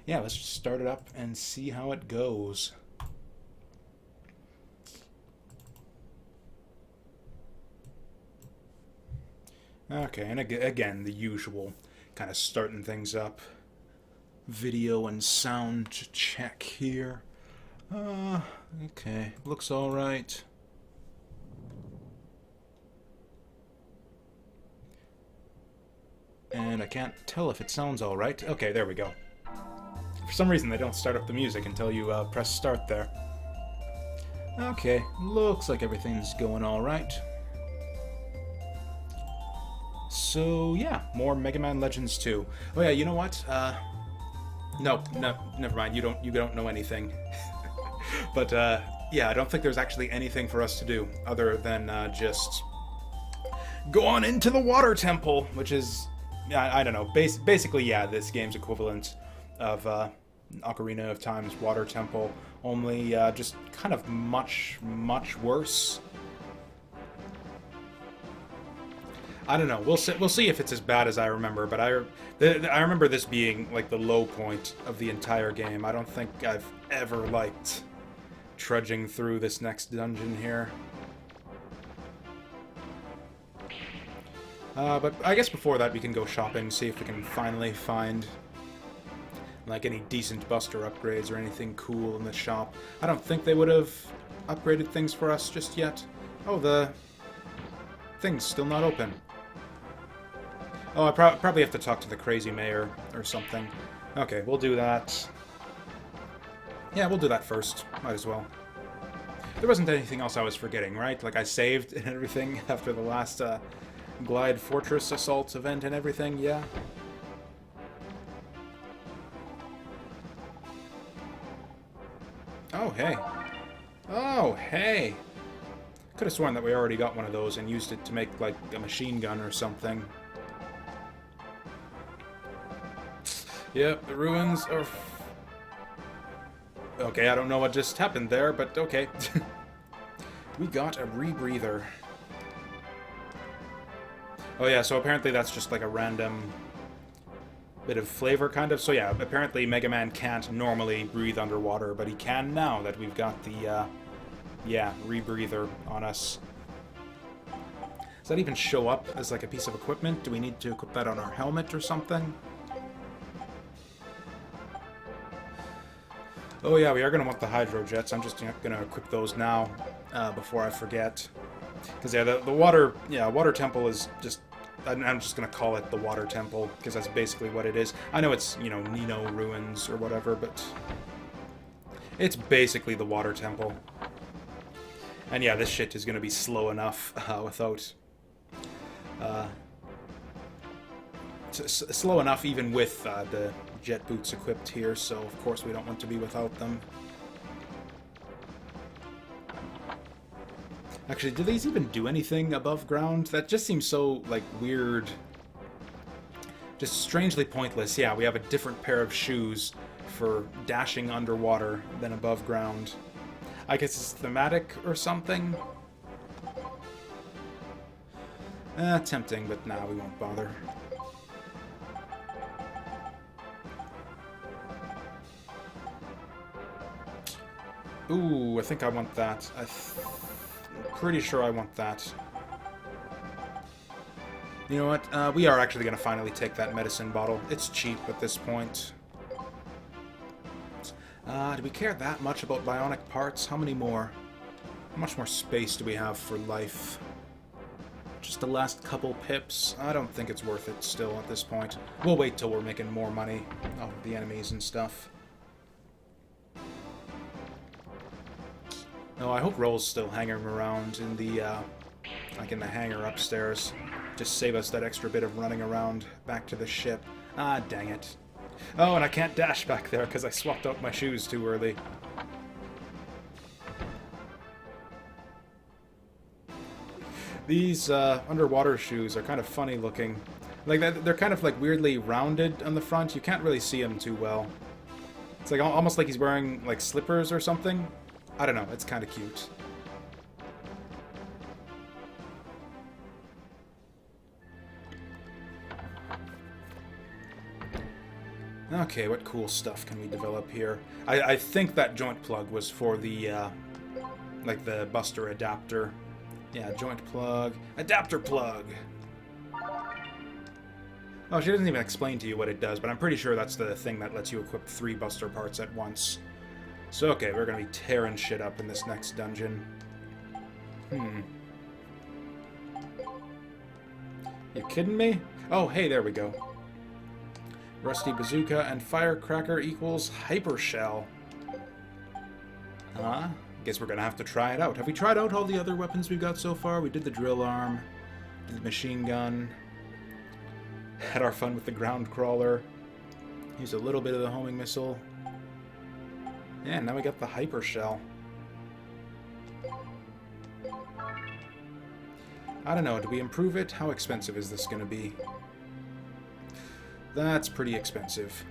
yeah, let's just start it up and see how it goes. Okay, and again, the usual kind of starting things up. Video and sound check here. Okay, looks alright. And I can't tell if it sounds alright. Okay, there we go. For some reason, they don't start up the music until you press start there. Okay, looks like everything's going alright. So, yeah, more Mega Man Legends 2. Oh yeah, you know what? No, never mind. You don't know anything. But yeah, I don't think there's actually anything for us to do other than just go on into the water temple, which is, I don't know, basically, yeah, this game's equivalent of Ocarina of Time's water temple, only just kind of much worse. I don't know. We'll see if it's as bad as I remember. But I remember this being like the low point of the entire game. I don't think I've ever liked trudging through this next dungeon here. But I guess before that we can go shopping, see if we can finally find like any decent Buster upgrades or anything cool in the shop. I don't think they would have upgraded things for us just yet. Oh, the thing's still not open. Oh, I probably have to talk to the crazy mayor or something. Okay, we'll do that. Yeah, we'll do that first. Might as well. There wasn't anything else I was forgetting, right? Like, I saved and everything after the last Glide Fortress Assault event and everything, yeah? Oh, hey. Oh, hey! Could have sworn that we already got one of those and used it to make, like, a machine gun or something. Yep, the ruins are... Okay, I don't know what just happened there, but okay. We got a rebreather. Oh yeah, so apparently that's just like a random bit of flavor, kind of. So yeah, apparently Mega Man can't normally breathe underwater, but he can now that we've got the, yeah, rebreather on us. Does that even show up as like a piece of equipment? Do we need to equip that on our helmet or something? Oh yeah, we are going to want the hydro jets. I'm just going to equip those now before I forget. Because yeah, the water temple is just... I'm just going to call it the water temple, because that's basically what it is. I know it's, you know, Nino ruins or whatever, but it's basically the water temple. And yeah, this shit is going to be slow enough without... slow enough even with the jet boots equipped here, so of course we don't want to be without them. Actually, do these even do anything above ground? That just seems so, like, weird. Just strangely pointless. Yeah, we have a different pair of shoes for dashing underwater than above ground. I guess it's thematic or something? Tempting, but nah, we won't bother. Ooh, I think I want that. I'm pretty sure I want that. You know what? We are actually going to finally take that medicine bottle. It's cheap at this point. Do we care that much about bionic parts? How many more? How much more space do we have for life? Just the last couple pips? I don't think it's worth it still at this point. We'll wait till we're making more money off of the enemies and stuff. No, I hope Roll's still hanging around in the, like in the hangar upstairs. Just save us that extra bit of running around back to the ship. Ah, dang it. Oh, and I can't dash back there because I swapped out my shoes too early. These underwater shoes are kind of funny looking. Like, they're kind of like weirdly rounded on the front. You can't really see them too well. It's like almost like he's wearing like slippers or something. I don't know, it's kind of cute. Okay, what cool stuff can we develop here? I think that joint plug was for the, like the Buster adapter. Yeah, joint plug. Adapter plug! Oh, she doesn't even explain to you what it does, but I'm pretty sure that's the thing that lets you equip 3 Buster parts at once. So, okay, we're gonna be tearing shit up in this next dungeon. You kidding me? Oh, hey, there we go. Rusty Bazooka and Firecracker equals Hyper Shell. Guess we're gonna have to try it out. Have we tried out all the other weapons we've got so far? We did the drill arm, did the machine gun, had our fun with the ground crawler, used a little bit of the homing missile. Yeah, now we got the Hyper Shell. I don't know, do we improve it? How expensive is this gonna be? That's pretty expensive.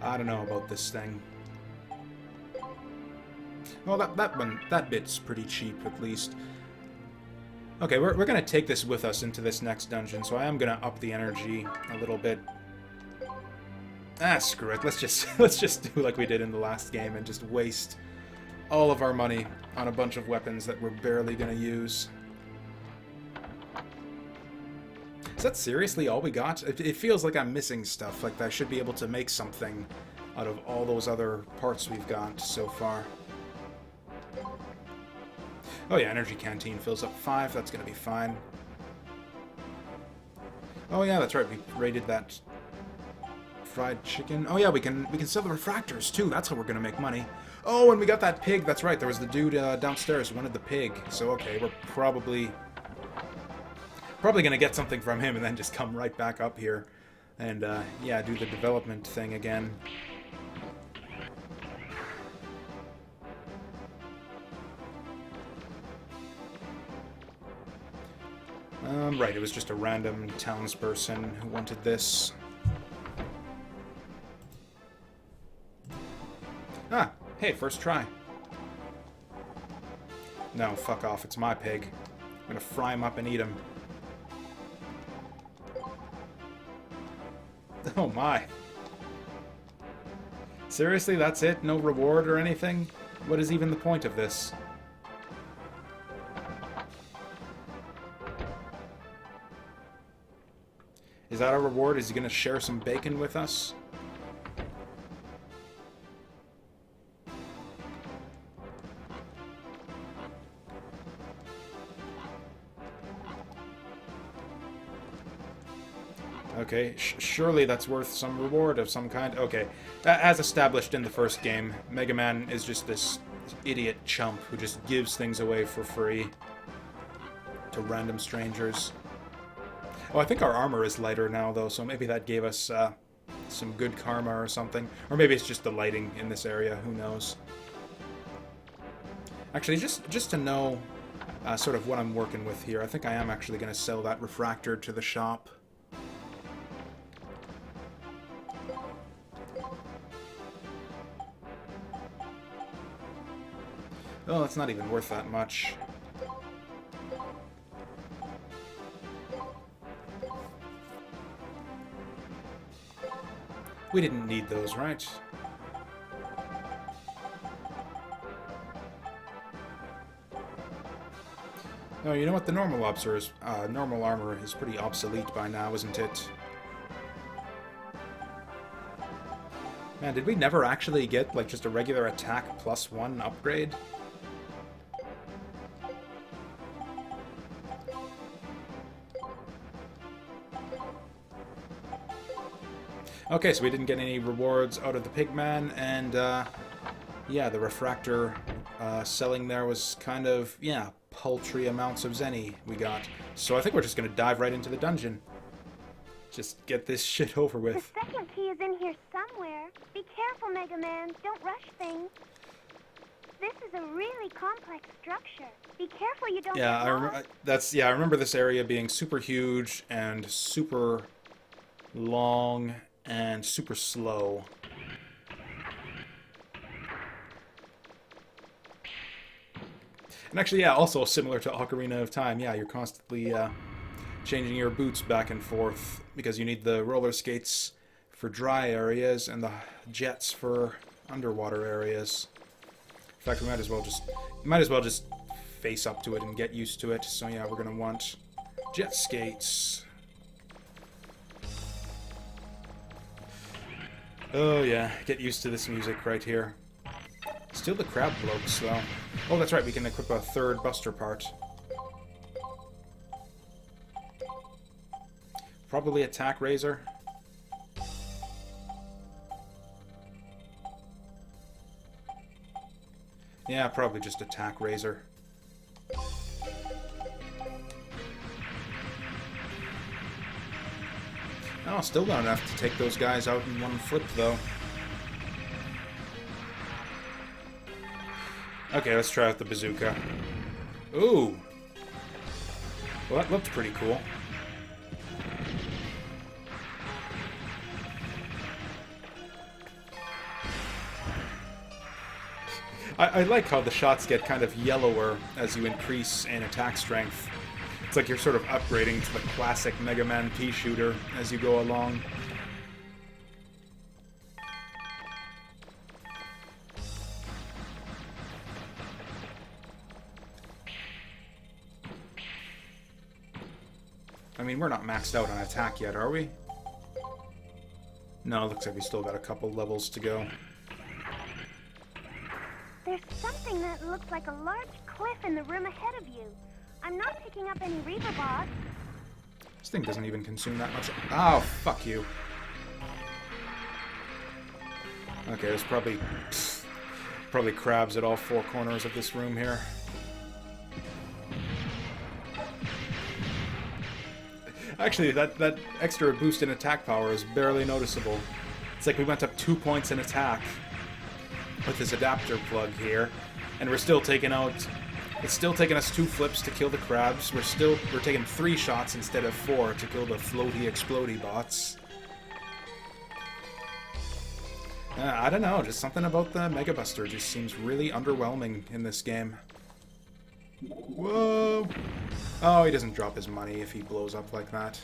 I don't know about this thing. Well, that bit's pretty cheap, at least. Okay, we're gonna take this with us into this next dungeon, so I am gonna up the energy a little bit. Ah, screw it. Let's just do like we did in the last game and just waste all of our money on a bunch of weapons that we're barely gonna use. Is that seriously all we got? It feels like I'm missing stuff, like I should be able to make something out of all those other parts we've got so far. Oh yeah, Energy Canteen fills up 5, that's gonna be fine. Oh yeah, that's right, we raided that fried chicken. Oh yeah, we can sell the refractors too, that's how we're gonna make money. Oh, and we got that pig, that's right, there was the dude downstairs who wanted the pig. So okay, we're probably gonna get something from him and then just come right back up here and yeah, do the development thing again. Right, it was just a random townsperson who wanted this. Ah, hey, first try. No, fuck off, it's my pig. I'm gonna fry him up and eat him. Oh my. Seriously, that's it? No reward or anything? What is even the point of this? Is that our reward? Is he gonna share some bacon with us? Okay, surely that's worth some reward of some kind. Okay, as established in the first game, Mega Man is just this idiot chump who just gives things away for free to random strangers. Oh, I think our armor is lighter now, though, so maybe that gave us some good karma or something. Or maybe it's just the lighting in this area, who knows. Actually, just to know sort of what I'm working with here, I think I am actually going to sell that refractor to the shop. Oh, it's not even worth that much. We didn't need those, right? Oh, you know what? The normal armor is pretty obsolete by now, isn't it? Man, did we never actually get, like, just a regular attack +1 upgrade? Okay, so we didn't get any rewards out of the Pigman, and, yeah, the refractor selling there was kind of, yeah, paltry amounts of zenny we got. So I think we're just gonna dive right into the dungeon. Just get this shit over with. The second key is in here somewhere. Be careful, Mega Man. Don't rush things. This is a really complex structure. Be careful you don't get lost. I remember this area being super huge and super long and super slow. And actually, yeah, also similar to Ocarina of Time, yeah, you're constantly changing your boots back and forth, because you need the roller skates for dry areas and the jets for underwater areas. In fact, we might as well just face up to it and get used to it. So yeah, we're gonna want jet skates. Oh yeah, get used to this music right here. Still the crab blokes, though. Oh, that's right, we can equip a third buster part. Probably attack razor. Yeah, probably just attack razor. Oh, still not enough to take those guys out in one flip, though. Okay, let's try out the bazooka. Ooh! Well, that looked pretty cool. I like how the shots get kind of yellower as you increase in attack strength. It's like you're sort of upgrading to the classic Mega Man pea shooter as you go along. I mean, we're not maxed out on attack yet, are we? No, it looks like we still got a couple levels to go. There's something that looks like a large cliff in the room ahead of you. I'm not picking up any Reaver bots. This thing doesn't even consume that much. Oh, fuck you. Okay, there's probably crabs at all four corners of this room here. Actually, that extra boost in attack power is barely noticeable. It's like we went up 2 points in attack with this adapter plug here, and we're still taking out... It's still taking us 2 flips to kill the crabs. We're taking 3 shots instead of 4 to kill the floaty explodey bots. I don't know, just something about the Mega Buster just seems really underwhelming in this game. Whoa! Oh, he doesn't drop his money if he blows up like that.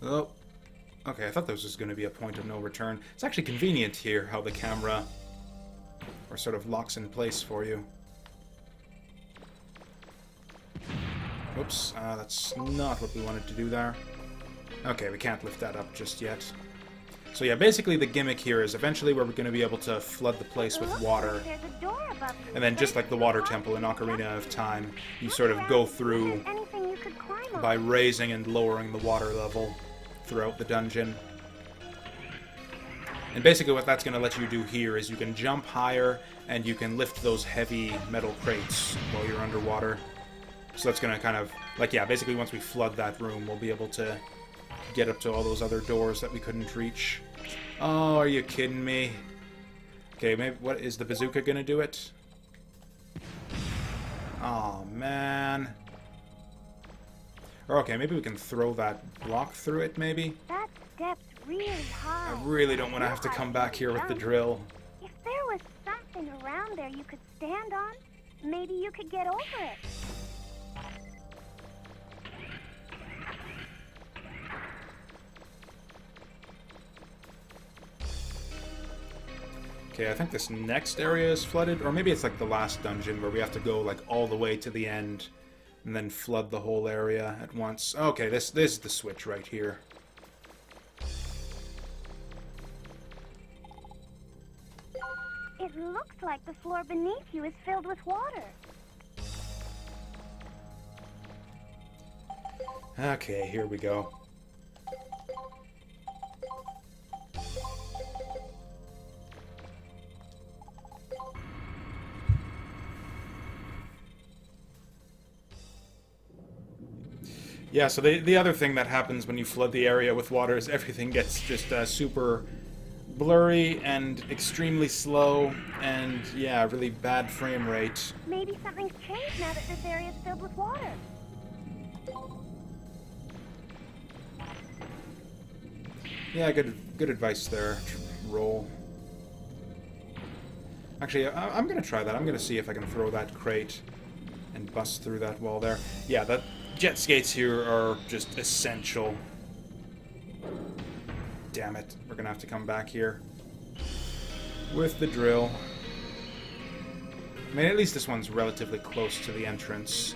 Oh. Okay, I thought this was going to be a point of no return. It's actually convenient here how the camera sort of locks in place for you. Whoops, that's not what we wanted to do there. Okay, we can't lift that up just yet. So yeah, basically the gimmick here is eventually we're going to be able to flood the place with water. And then just like the water temple in Ocarina of Time, you sort of go through by raising and lowering the water level throughout the dungeon. And basically what that's going to let you do here is you can jump higher and you can lift those heavy metal crates while you're underwater. So that's going to kind of, like, yeah, basically once we flood that room, we'll be able to get up to all those other doors that we couldn't reach. Oh, are you kidding me? Okay, maybe, what, is the bazooka going to do it? Oh, man. Or okay, maybe we can throw that block through it, maybe? That step's really high. I really don't want to have to come back here with the drill. If there was something around there you could stand on, maybe you could get over it. Okay, I think this next area is flooded, or maybe it's like the last dungeon where we have to go like all the way to the end and then flood the whole area at once. Okay, this is the switch right here. It looks like the floor beneath you is filled with water. Okay, here we go. Yeah, so the other thing that happens when you flood the area with water is everything gets just super blurry and extremely slow and, yeah, really bad frame rate. Maybe something's changed now that this area is filled with water. Yeah, good advice there, Roll. Actually, I'm going to try that. I'm going to see if I can throw that crate and bust through that wall there. Yeah, that jet skates here are just essential. Damn it. We're going to have to come back here with the drill. I mean, at least this one's relatively close to the entrance.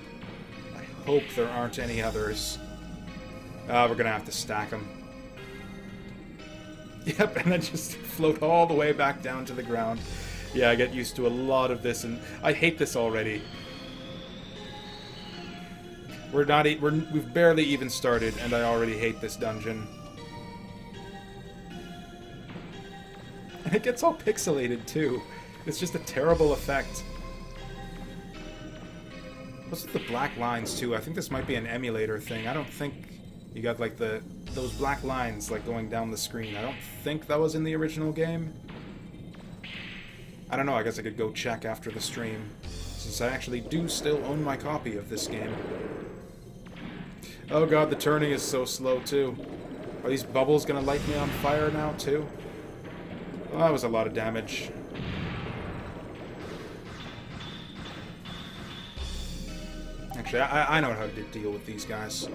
I hope there aren't any others. We're going to have to stack them. Yep, and then just float all the way back down to the ground. Yeah, I get used to a lot of this, and I hate this already. We've barely even started, and I already hate this dungeon. And it gets all pixelated, too. It's just a terrible effect. What's with the black lines, too? I think this might be an emulator thing. I don't think you got, like, those black lines, like, going down the screen. I don't think that was in the original game. I don't know, I guess I could go check after the stream, since I actually do still own my copy of this game. Oh god, the turning is so slow, too. Are these bubbles gonna light me on fire now, too? Oh, that was a lot of damage. Actually, I know how to deal with these guys.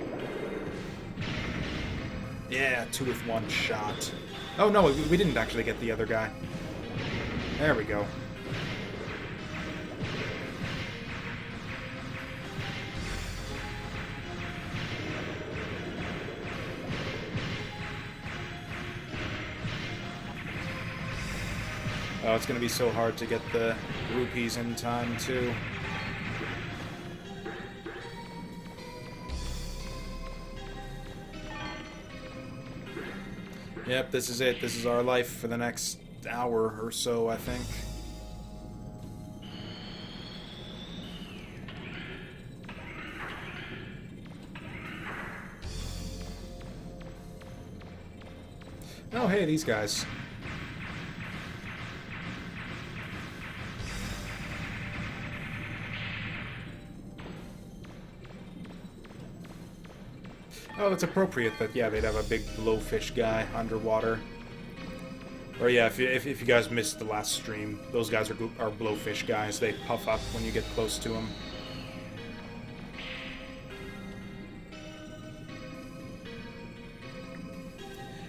Yeah, 2 with 1 shot. Oh no, we didn't actually get the other guy. There we go. Oh, it's going to be so hard to get the rupees in time, too. Yep, this is it. This is our life for the next hour or so, I think. Oh, hey, these guys. Oh, it's appropriate that, yeah, they'd have a big blowfish guy underwater. Or yeah, if you guys missed the last stream, those guys are blowfish guys. They puff up when you get close to them.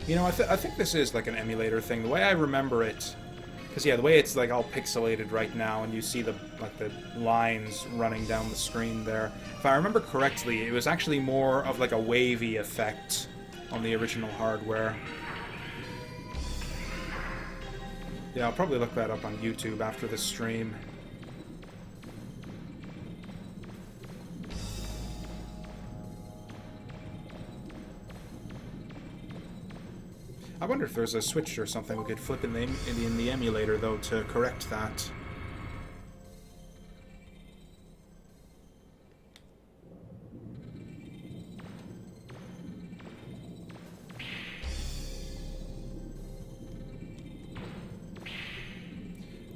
You know, I think this is like an emulator thing. The way I remember it, because yeah, the way it's like all pixelated right now, and you see the lines running down the screen there. If I remember correctly, it was actually more of like a wavy effect on the original hardware. Yeah, I'll probably look that up on YouTube after the stream. I wonder if there's a switch or something we could flip in the emulator, though, to correct that.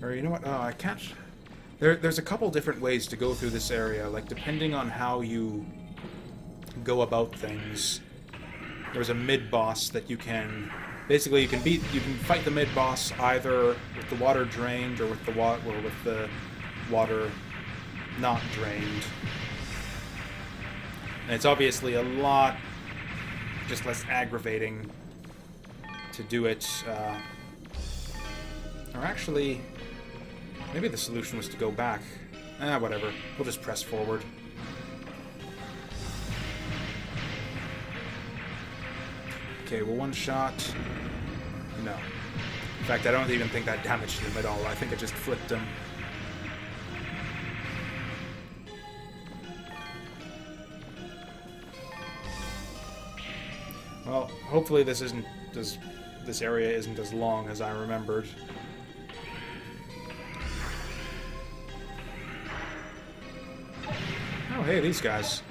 Or, you know what? I can't... There's a couple different ways to go through this area, like, depending on how you go about things. There's a mid-boss that you can... Basically, you can fight the mid-boss either with the water drained or with the water not drained. And it's obviously a lot just less aggravating to do it. Or actually, maybe the solution was to go back. Whatever. We'll just press forward. Okay, well, one shot. No. In fact, I don't even think that damaged him at all. I think it just flipped him. Well, hopefully this area isn't as long as I remembered. Oh, hey, these guys.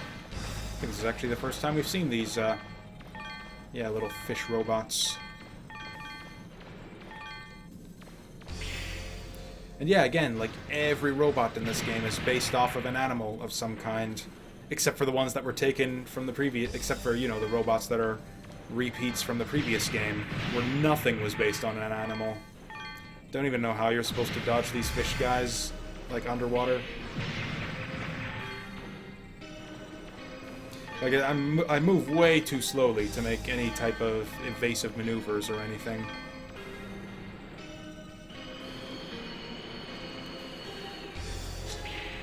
I think this is actually the first time we've seen these, yeah, little fish robots. And yeah, again, like, every robot in this game is based off of an animal of some kind. Except for the ones that were taken from the previous... Except for, you know, the robots that are repeats from the previous game, where nothing was based on an animal. Don't even know how you're supposed to dodge these fish guys, like, underwater. Like, I move way too slowly to make any type of evasive maneuvers or anything.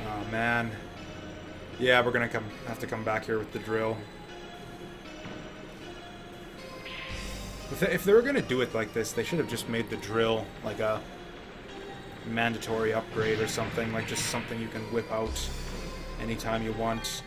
Oh, man. Yeah, we're gonna have to come back here with the drill. If they were gonna do it like this, they should have just made the drill like a mandatory upgrade or something, like just something you can whip out anytime you want.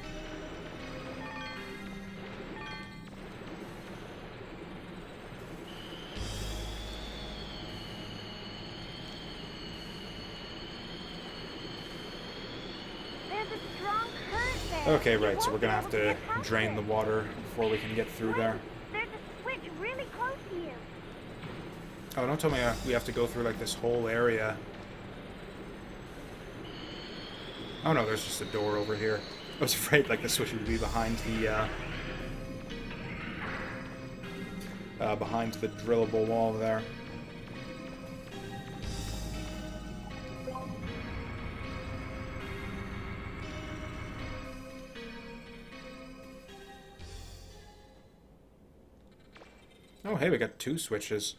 Okay, right, so we're gonna have to drain the water before we can get through there. There's a switch really close to you. Oh, don't tell me we have to go through, like, this whole area. Oh no, there's just a door over here. I was afraid, like, the switch would be behind the drillable wall there. Oh, hey, we got 2 switches.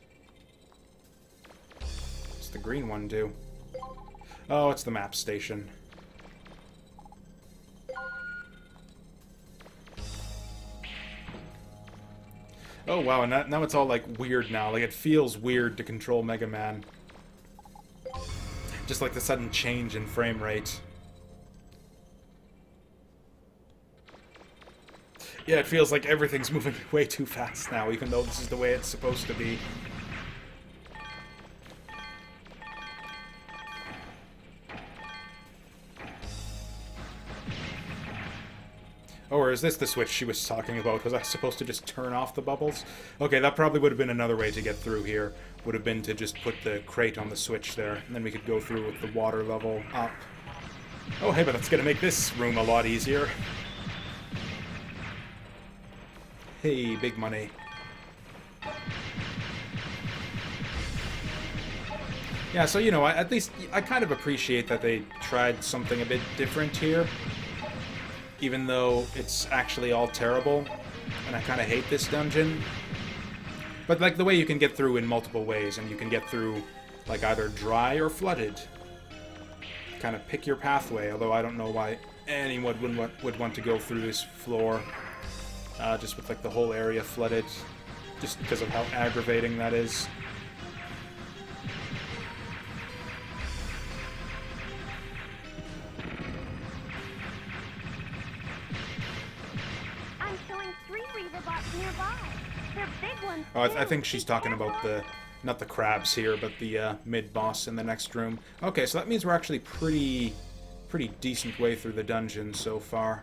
What's the green one do? Oh, it's the map station. Oh, wow, and now it's all, like, weird now. Like, it feels weird to control Mega Man. Just like the sudden change in frame rate. Yeah, it feels like everything's moving way too fast now, even though this is the way it's supposed to be. Oh, or is this the switch she was talking about? Was I supposed to just turn off the bubbles? Okay, that probably would have been another way to get through here. Would have been to just put the crate on the switch there, and then we could go through with the water level up. Oh, hey, but that's gonna make this room a lot easier. Hey, big money. Yeah, so, you know, at least I kind of appreciate that they tried something a bit different here. Even though it's actually all terrible. And I kind of hate this dungeon. But, like, the way you can get through in multiple ways, and you can get through, like, either dry or flooded. Kind of pick your pathway, although I don't know why anyone would want to go through this floor. Just with, like, the whole area flooded. Just because of how aggravating that is. I'm showing 3 Reaverbots nearby. They're big ones. Oh, I think she's talking about not the crabs here, but the mid-boss in the next room. Okay, so that means we're actually pretty decent way through the dungeon so far.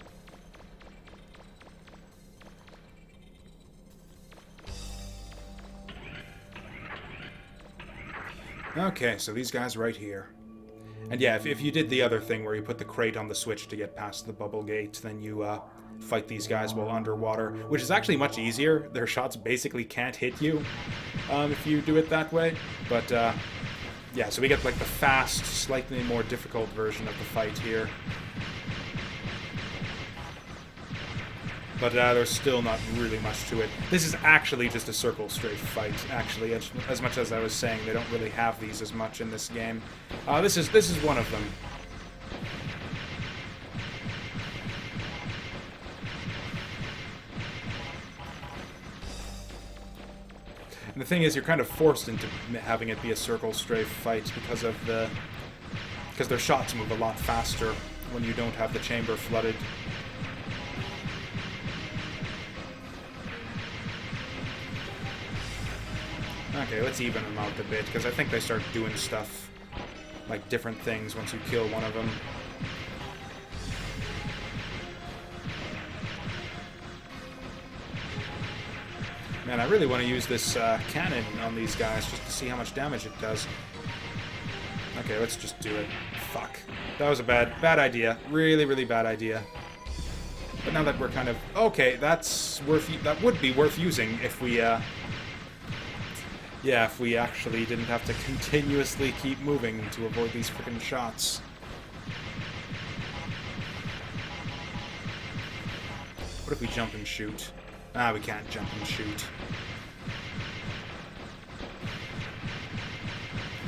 Okay, so these guys right here. And yeah, if you did the other thing where you put the crate on the switch to get past the bubble gate, then you fight these guys while underwater, which is actually much easier. Their shots basically can't hit you if you do it that way. But yeah, so we get like the fast, slightly more difficult version of the fight here. But there's still not really much to it. This is actually just a circle strafe fight, actually, as much as I was saying they don't really have these as much in this game. This is one of them. And the thing is, you're kind of forced into having it be a circle strafe fight because their shots move a lot faster when you don't have the chamber flooded. Okay, let's even them out a bit, because I think they start doing stuff, like different things once you kill one of them. Man, I really want to use this cannon on these guys just to see how much damage it does. Okay, let's just do it. Fuck. That was a bad idea. Really, really bad idea. But now that we're kind of... Okay, that's worth... That would be worth using if we, yeah, if we actually didn't have to continuously keep moving to avoid these frickin' shots. What if we jump and shoot? Ah, we can't jump and shoot.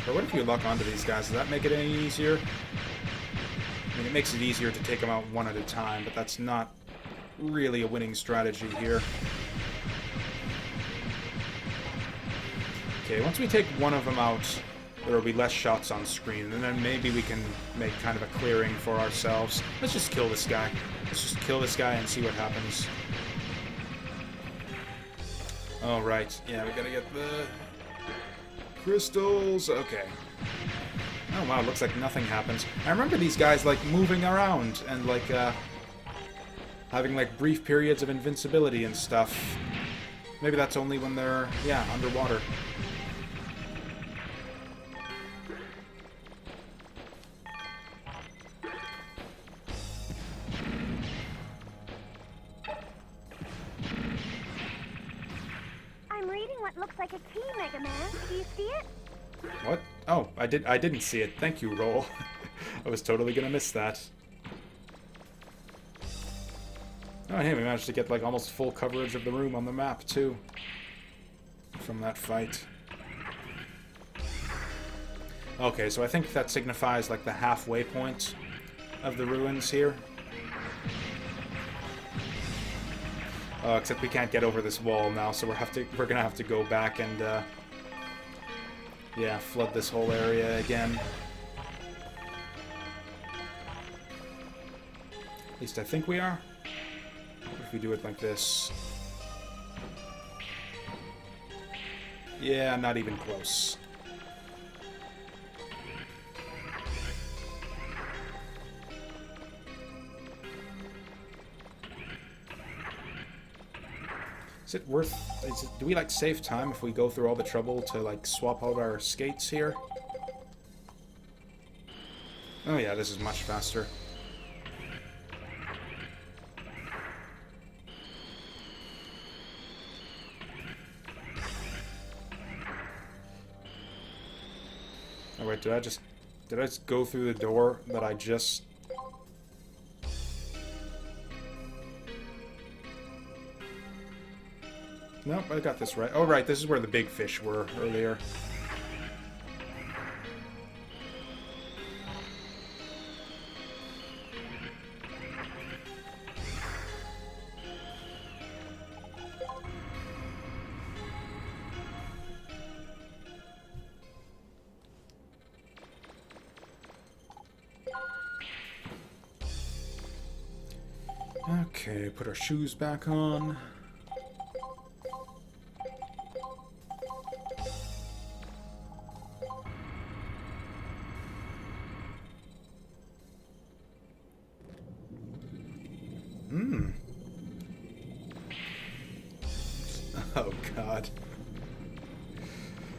Or what if you lock onto these guys? Does that make it any easier? I mean, it makes it easier to take them out one at a time, but that's not really a winning strategy here. Okay, once we take one of them out, there will be less shots on screen, and then maybe we can make kind of a clearing for ourselves. Let's just kill this guy. Let's just kill this guy and see what happens. Alright, yeah, we gotta get the crystals. Okay. Oh wow, looks like nothing happens. I remember these guys, like, moving around and, like, having, like, brief periods of invincibility and stuff. Maybe that's only when they're, yeah, underwater. I'm reading what looks like a key, Mega Man. Do you see it? What? Oh, I didn't see it. Thank you, Roll. I was totally gonna miss that. Oh, hey, we managed to get, like, almost full coverage of the room on the map, too. From that fight. Okay, so I think that signifies, like, the halfway point of the ruins here. Except we can't get over this wall now, so we're gonna have to go back and, yeah, flood this whole area again. At least I think we are. What if we do it like this? Yeah, not even close. Is it worth... do we, like, save time if we go through all the trouble to, like, swap out our skates here? Oh yeah, this is much faster. Oh wait, did I just go through the door that I just... Nope, I got this right. Oh, right, this is where the big fish were earlier. Okay, put our shoes back on. Oh, God.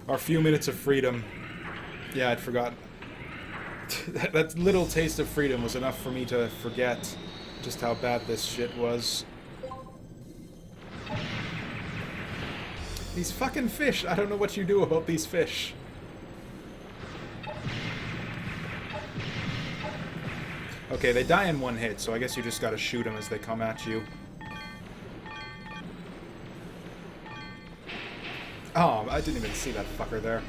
Our few minutes of freedom. Yeah, I'd forgotten. That little taste of freedom was enough for me to forget just how bad this shit was. These fucking fish! I don't know what you do about these fish. Okay, they die in one hit, so I guess you just gotta shoot them as they come at you. Oh, I didn't even see that fucker there.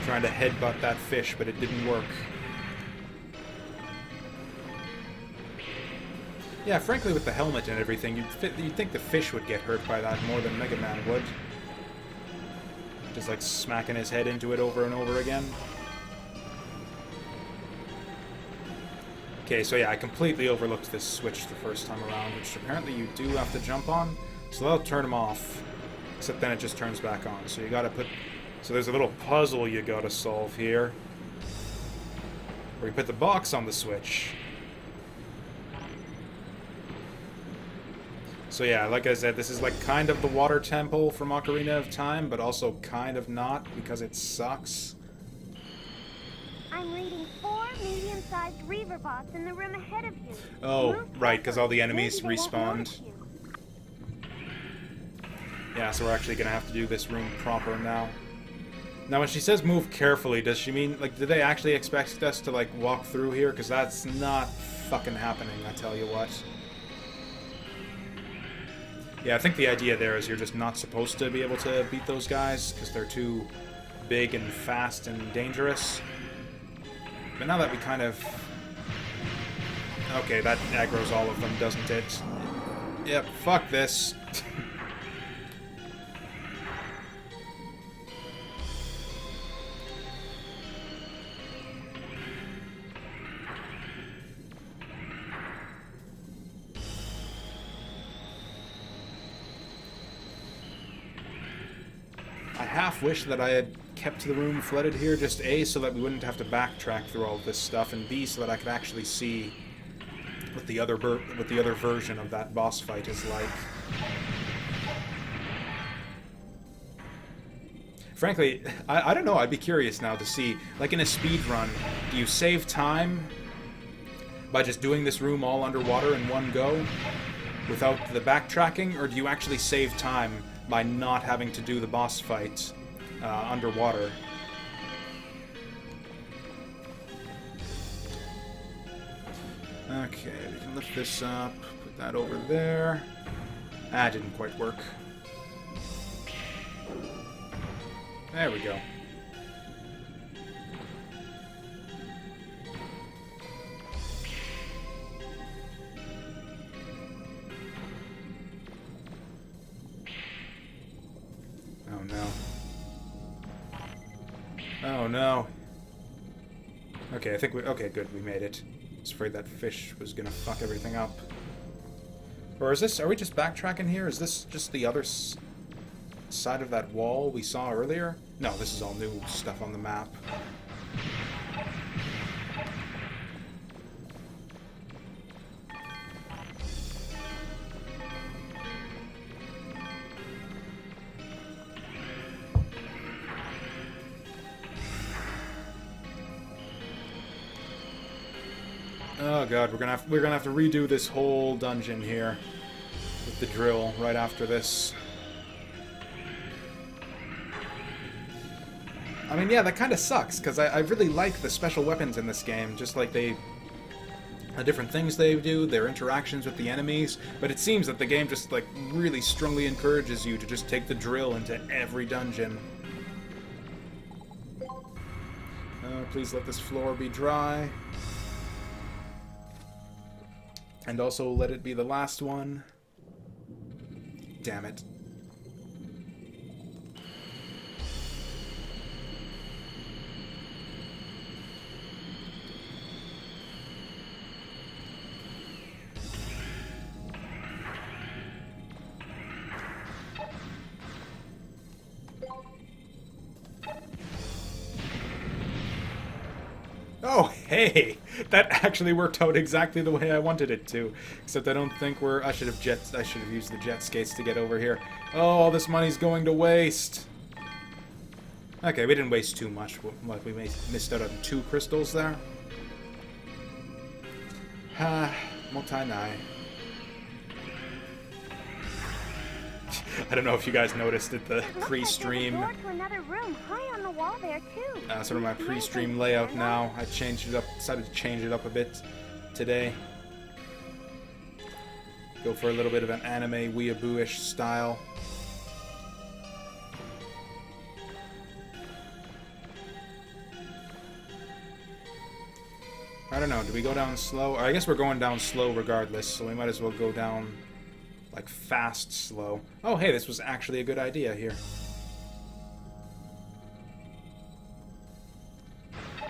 Trying to headbutt that fish, but it didn't work. Yeah, frankly, with the helmet and everything, you'd think the fish would get hurt by that more than Mega Man would. Just like smacking his head into it over and over again. Okay, so yeah, I completely overlooked this switch the first time around, which apparently you do have to jump on. So that'll turn them off. Except then it just turns back on. So you gotta put... So there's a little puzzle you gotta solve here. Where you put the box on the switch. So yeah, like I said, this is like kind of the water temple from Ocarina of Time, but also kind of not, because it sucks. I'm reading 4 medium-sized reaver bots in the room ahead of you. Oh, Move right, because all the quickly. enemies Maybe they won't respawned. notice you. Yeah, so we're actually gonna have to do this room proper now. Now, when she says move carefully, does she mean, like, do they actually expect us to, like, walk through here? Because that's not fucking happening, I tell you what. Yeah, I think the idea there is you're just not supposed to be able to beat those guys, because they're too big and fast and dangerous. But now that we kind of... Okay, that aggroes all of them, doesn't it? Yep, fuck this. I half wish that I had kept the room flooded here, just A, so that we wouldn't have to backtrack through all of this stuff, and B, so that I could actually see what the other version of that boss fight is like. Frankly, I don't know, I'd be curious now to see, like in a speed run, do you save time by just doing this room all underwater in one go without the backtracking, or do you actually save time by not having to do the boss fight underwater? Okay, we can lift this up, put that over there. That didn't quite work. There we go. Oh no. Oh no. Okay, I think we... Okay, good, we made it. I was afraid that fish was gonna fuck everything up. Or is this... Are we just backtracking here? Is this just the other side of that wall we saw earlier? No, this is all new stuff on the map. Oh god, we're gonna have to redo this whole dungeon here with the drill right after this. I mean, yeah, that kind of sucks, because I really like the special weapons in this game, just like the different things they do, their interactions with the enemies, but it seems that the game just, like, really strongly encourages you to just take the drill into every dungeon. Please let this floor be dry. And also let it be the last one. Damn it. Oh, hey! That actually worked out exactly the way I wanted it to. Except I don't think we're... I should have used the jet skates to get over here. Oh, all this money's going to waste. Okay, we didn't waste too much. What, we missed out on 2 crystals there? Ha, multi-nine. I don't know if you guys noticed it, the pre-stream. Sort of my pre-stream layout now. I changed it up, decided to change it up a bit today. Go for a little bit of an anime weeaboo-ish style. I don't know, do we go down slow? I guess we're going down slow regardless, so we might as well go down, like, fast slow. Oh, hey, this was actually a good idea here.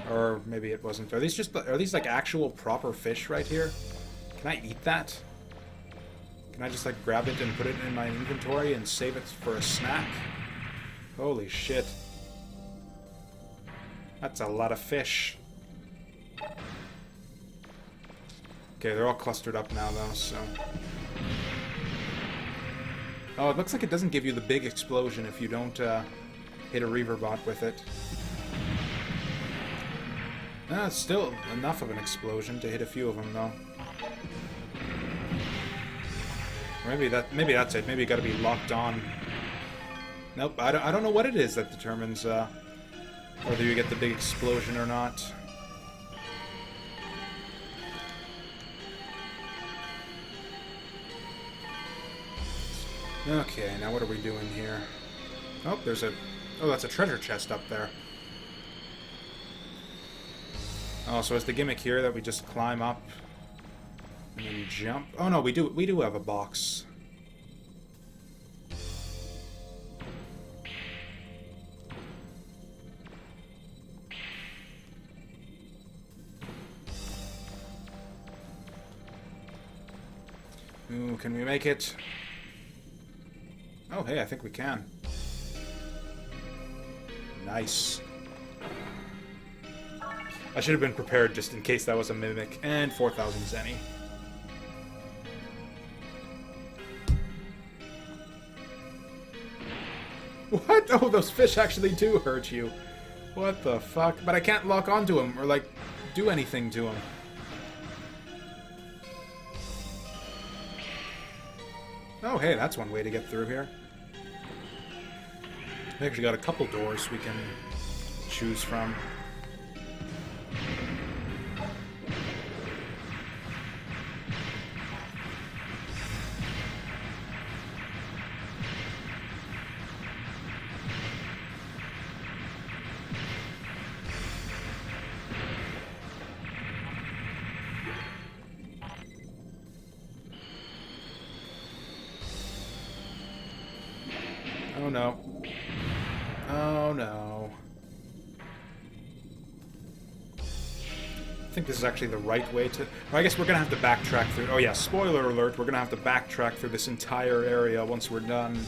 Or maybe it wasn't. Are these like actual proper fish right here? Can I eat that? Can I just like grab it and put it in my inventory and save it for a snack? Holy shit. That's a lot of fish. Okay, they're all clustered up now though, so... Oh, it looks like it doesn't give you the big explosion if you don't hit a reaver bot with it. It's still enough of an explosion to hit a few of them, though. Maybe that's it. Maybe you gotta be locked on. Nope, I don't know what it is that determines whether you get the big explosion or not. Okay, now what are we doing here? Oh, that's a treasure chest up there. Oh, so is the gimmick here that we just climb up and then jump? Oh no, we do have a box. Ooh, can we make it? Oh, hey, I think we can. Nice. I should have been prepared just in case that was a mimic. And 4,000 zenny. What? Oh, those fish actually do hurt you. What the fuck? But I can't lock onto them or, like, do anything to them. Oh, hey, that's one way to get through here. We actually got a couple doors we can choose from. Oh no. Oh no. I think this is actually the right way to... Well, I guess we're gonna have to backtrack through... Oh yeah, spoiler alert, we're gonna have to backtrack through this entire area once we're done.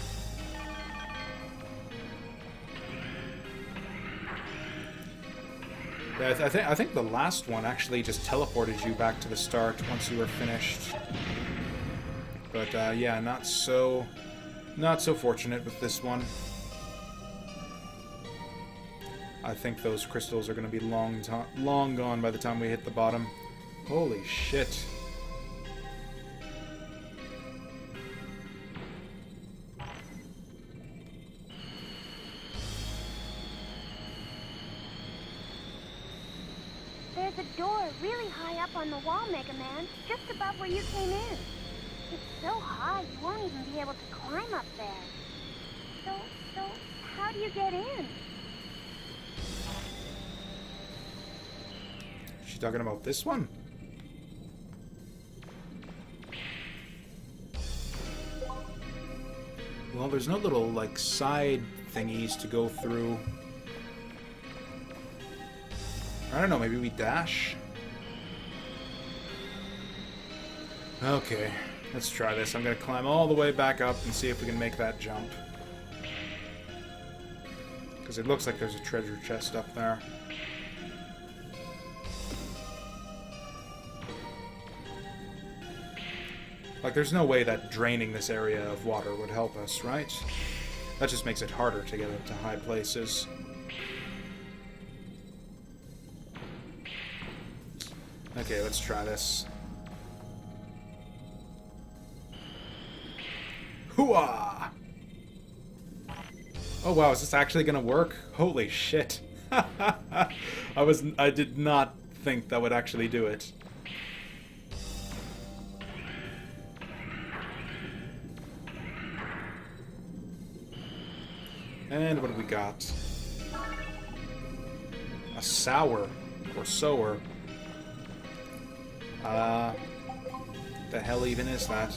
Yeah, I think the last one actually just teleported you back to the start once you were finished. But yeah, not so fortunate with this one. I think those crystals are going to be long gone by the time we hit the bottom. Holy shit. There's a door really high up on the wall, Mega Man, just above where you came in. It's so high, you won't even be able to climb up there. So, how do you get in? Is she talking about this one? Well, there's no little, like, side thingies to go through. I don't know, maybe we dash? Okay. Let's try this. I'm going to climb all the way back up and see if we can make that jump. Because it looks like there's a treasure chest up there. Like, there's no way that draining this area of water would help us, right? That just makes it harder to get up to high places. Okay, let's try this. Hooah! Oh wow, is this actually gonna work? Holy shit. I did not think that would actually do it. And what do we got? A sour. Or sower. The hell even is that?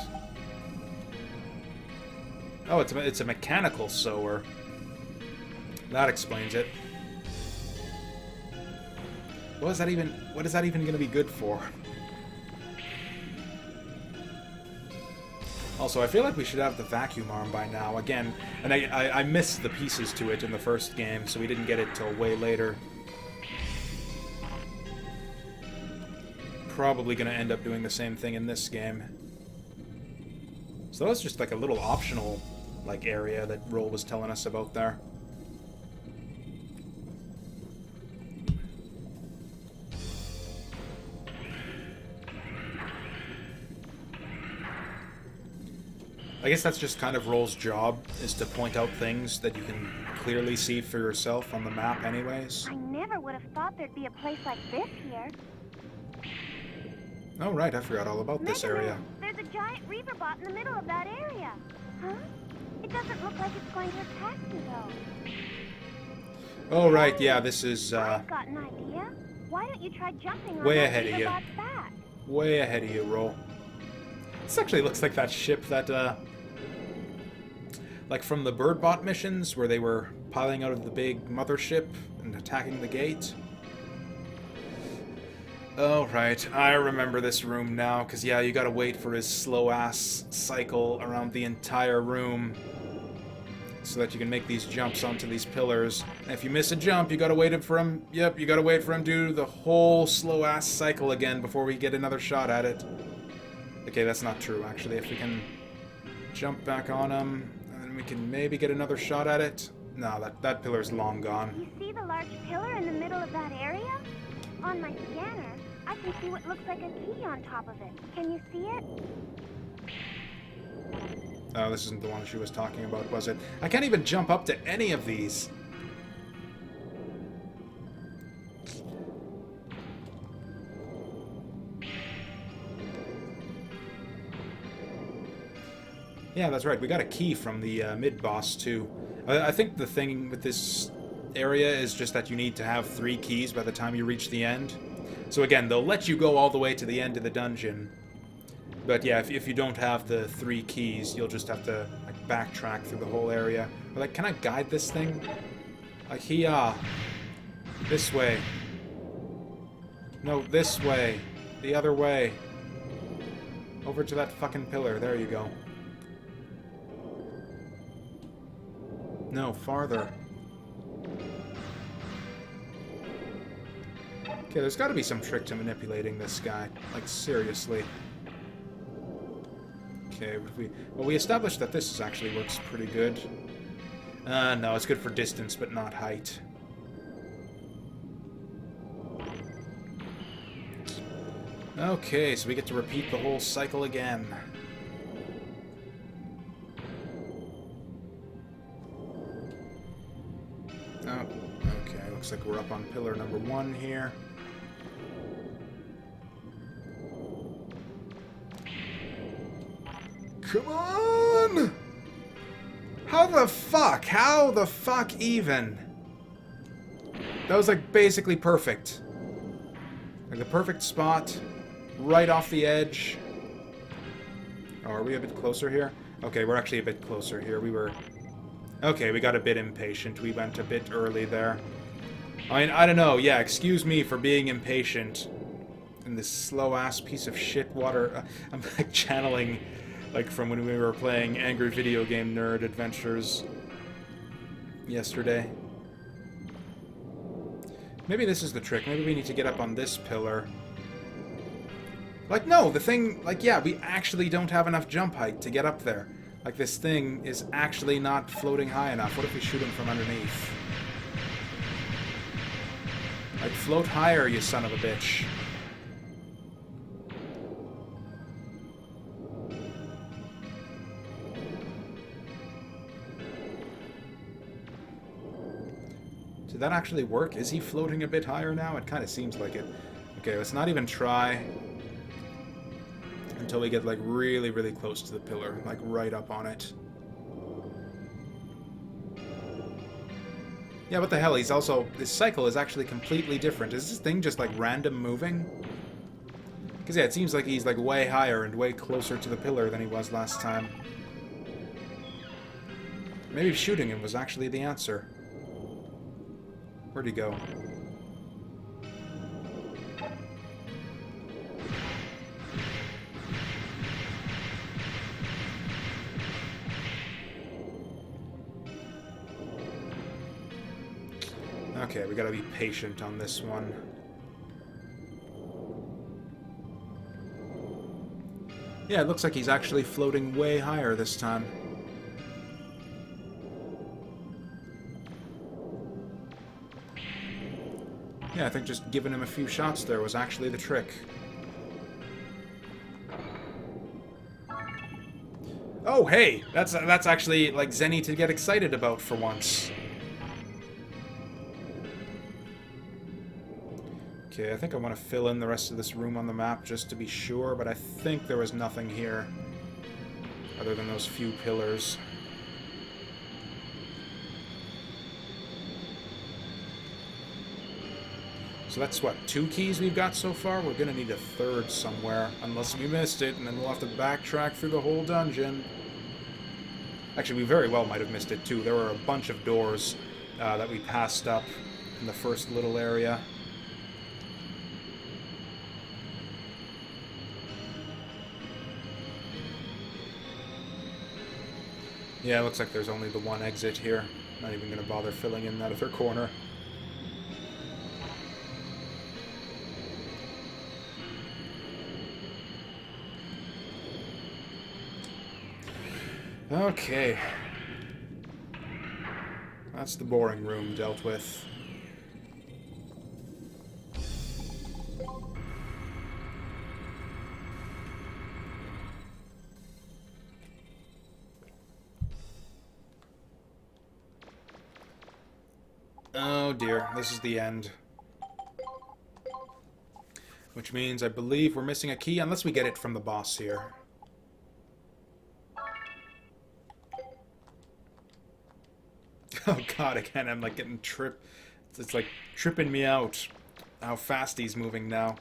Oh, it's a mechanical sower. That explains it. What is that even going to be good for? Also, I feel like we should have the vacuum arm by now. Again, and I missed the pieces to it in the first game, so we didn't get it till way later. Probably going to end up doing the same thing in this game. So that was just like a little optional like area that Roll was telling us about there. I guess that's just kind of Roll's job, is to point out things that you can clearly see for yourself on the map anyways. I never would have thought there'd be a place like this here. Oh right, I forgot all about this Mega area. Man, there's a giant reaver bot in the middle of that area. Huh? It doesn't look like it's going to attack you, though. Oh right, yeah, this is I've got an idea. Why don't you try jumping on way that ahead of reaver you. bot's back? Way ahead of you, Roll. This actually looks like that ship that, like from the Birdbot missions, where they were piling out of the big mothership and attacking the gate. Oh, right. I remember this room now, because, yeah, you gotta wait for his slow-ass cycle around the entire room so that you can make these jumps onto these pillars. And if you miss a jump, you gotta wait for him... Yep, you gotta wait for him to do the whole slow-ass cycle again before we get another shot at it. Okay, that's not true, actually. If we can jump back on him, and then we can maybe get another shot at it. No, that pillar's long gone. You see the large pillar in the middle of that area? On my scanner, I can see what looks like a key on top of it. Can you see it? Oh, this isn't the one she was talking about, was it? I can't even jump up to any of these. Yeah, that's right. We got a key from the mid-boss, too. I think the thing with this area is just that you need to have 3 keys by the time you reach the end. So again, they'll let you go all the way to the end of the dungeon. But yeah, if you don't have the 3 keys, you'll just have to like backtrack through the whole area. But, like, can I guide this thing? Like, this way. No, this way. The other way. Over to that fucking pillar. There you go. No, farther. Okay, there's got to be some trick to manipulating this guy. Like, seriously. Okay, we established that this actually works pretty good. No, it's good for distance, but not height. Okay, so we get to repeat the whole cycle again. Oh, okay, looks like we're up on pillar number 1 here. Come on! How the fuck? How the fuck even? That was like basically perfect. Like the perfect spot. Right off the edge. Oh, are we a bit closer here? Okay, we're actually a bit closer here. We were... Okay, we got a bit impatient. We went a bit early there. I mean, I don't know. Yeah, excuse me for being impatient. And this slow-ass piece of shit water... I'm like channeling... like from when we were playing Angry Video Game Nerd Adventures yesterday. Maybe this is the trick. Maybe we need to get up on this pillar. Like, no, the thing... Like, yeah, we actually don't have enough jump height to get up there. Like, this thing is actually not floating high enough. What if we shoot him from underneath? Like, float higher, you son of a bitch. Did that actually work? Is he floating a bit higher now? It kind of seems like it. Okay, let's not even try until we get, like, really, really close to the pillar. Like, right up on it. Yeah, what the hell? He's also... This cycle is actually completely different. Is this thing just, like, random moving? Because, yeah, it seems like he's, like, way higher and way closer to the pillar than he was last time. Maybe shooting him was actually the answer. Where'd he go? Okay, we gotta be patient on this one. Yeah, it looks like he's actually floating way higher this time. Yeah, I think just giving him a few shots there was actually the trick. Oh, hey! That's actually, like, Zenny to get excited about for once. Okay, I think I want to fill in the rest of this room on the map just to be sure, but I think there was nothing here other than those few pillars. So that's, what, 2 keys we've got so far? We're gonna need a third somewhere, unless we missed it, and then we'll have to backtrack through the whole dungeon. Actually, we very well might have missed it, too. There were a bunch of doors that we passed up in the first little area. Yeah, it looks like there's only the one exit here. Not even gonna bother filling in that other corner. Okay. That's the boring room dealt with. Oh dear, this is the end. Which means I believe we're missing a key, unless we get it from the boss here. Oh god, again, I'm like getting tripped. It's like tripping me out how fast he's moving now.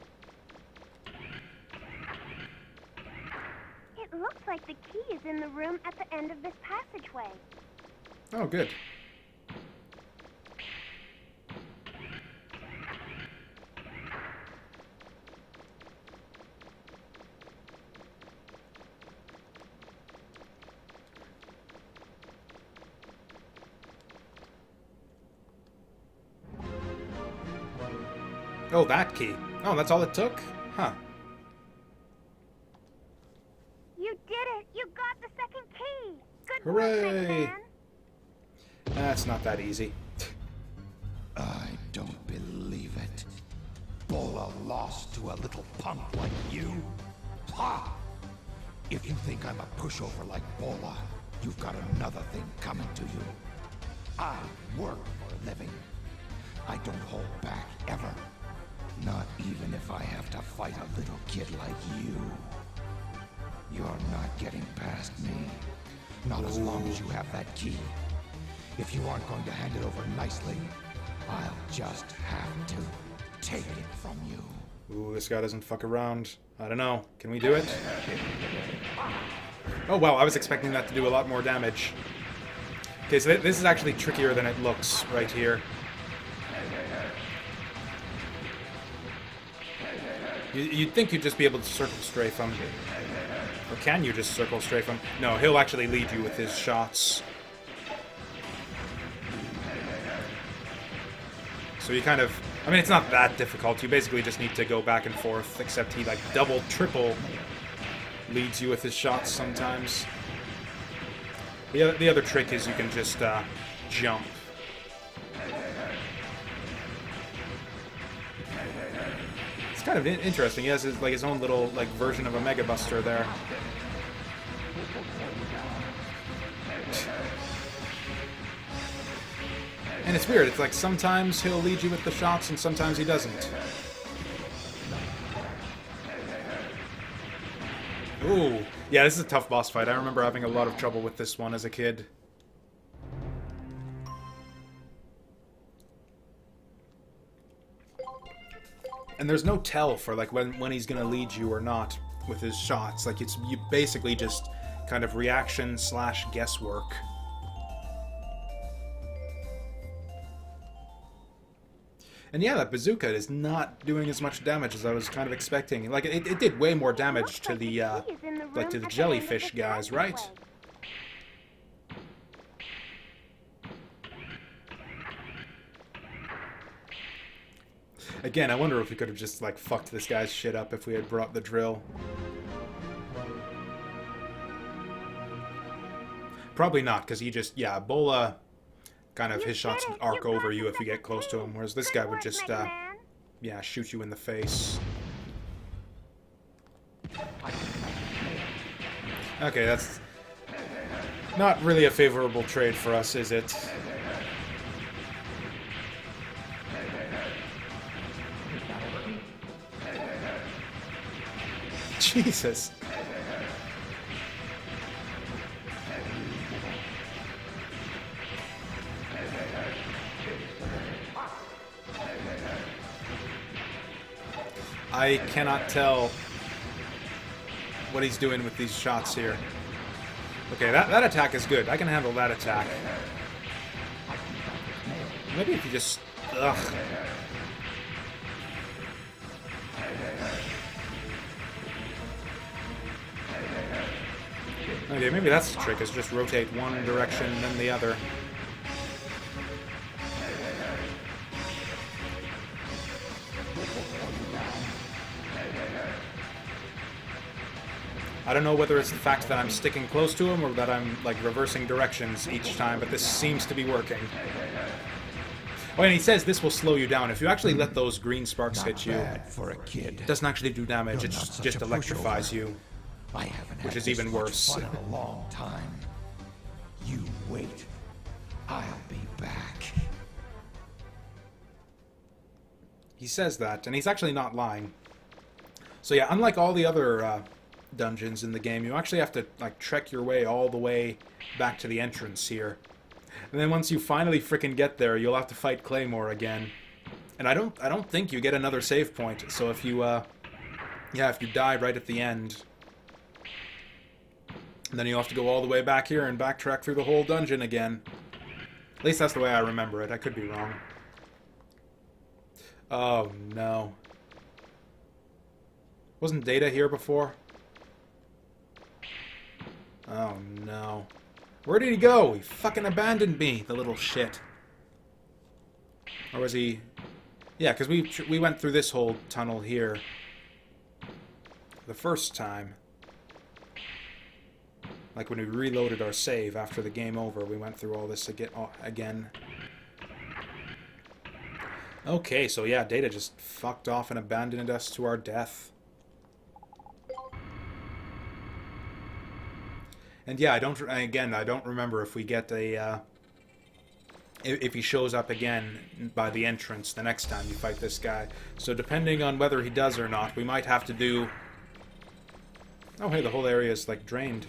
It looks like the key is in the room at the end of this passageway. Oh, good. Oh, that key. Oh, that's all it took? Huh. You did it! You got the second key! Good Hooray! work, Mega Man! That's not that easy. I don't believe it. Bola lost to a little punk like you? Ha! If you think I'm a pushover like Bola, you've got another thing coming to you. I work for a living. I don't hold back, ever. Not even if I have to fight a little kid like you. You're not getting past me. Not as long as you have that key. If you aren't going to hand it over nicely, I'll just have to take it from you. Ooh, this guy doesn't fuck around. I don't know. Can we do it? Oh, wow, I was expecting that to do a lot more damage. Okay, so this is actually trickier than it looks right here. You'd think you'd just be able to circle strafe him. Or can you just circle strafe him? No, he'll actually lead you with his shots. So you kind of... I mean, it's not that difficult. You basically just need to go back and forth, except he, like, double, triple leads you with his shots sometimes. The other trick is you can just jump. It's kind of interesting. He has his own little like version of a Mega Buster there. And it's weird. It's like sometimes he'll lead you with the shots and sometimes he doesn't. Ooh. Yeah, this is a tough boss fight. I remember having a lot of trouble with this one as a kid. And there's no tell for like when he's gonna lead you or not with his shots. Like you basically just kind of reaction / guesswork. And yeah, that bazooka is not doing as much damage as I was kind of expecting. Like it did way more damage to the to the jellyfish guys, right? Again, I wonder if we could have just, like, fucked this guy's shit up if we had brought the drill. Probably not, because he just, yeah, Bola, kind of, his shots arc over you if you get close to him, whereas this guy would just, yeah, shoot you in the face. Okay, Not really a favorable trade for us, is it? Jesus. I cannot tell what he's doing with these shots here. Okay, that attack is good. I can handle that attack. Maybe if you just... Ugh. Okay, maybe that's the trick, is just rotate one direction and then the other. I don't know whether it's the fact that I'm sticking close to him or that I'm, like, reversing directions each time, but this seems to be working. Oh, and he says this will slow you down. If you actually let those green sparks hit you, for a kid. it doesn't actually do damage, it just electrifies you. I haven't Which had is this even much worse. fun in a long time. You wait. I'll be back. He says that, and he's actually not lying. So yeah, unlike all the other dungeons in the game, you actually have to, like, trek your way all the way back to the entrance here. And then once you finally frickin' get there, you'll have to fight Claymore again. And I don't think you get another save point. So if you if you die right at the end, then you'll have to go all the way back here and backtrack through the whole dungeon again. At least that's the way I remember it. I could be wrong. Oh no. Wasn't Data here before? Oh no. Where did he go? He fucking abandoned me, the little shit. Or was he... Yeah, because we went through this whole tunnel here the first time. Like when we reloaded our save after the game over, we went through all this again. Okay, so yeah, Data just fucked off and abandoned us to our death. And yeah, I don't remember if we get a, if he shows up again by the entrance the next time you fight this guy. So depending on whether he does or not, we might have to do... Oh hey, the whole area is, like, drained.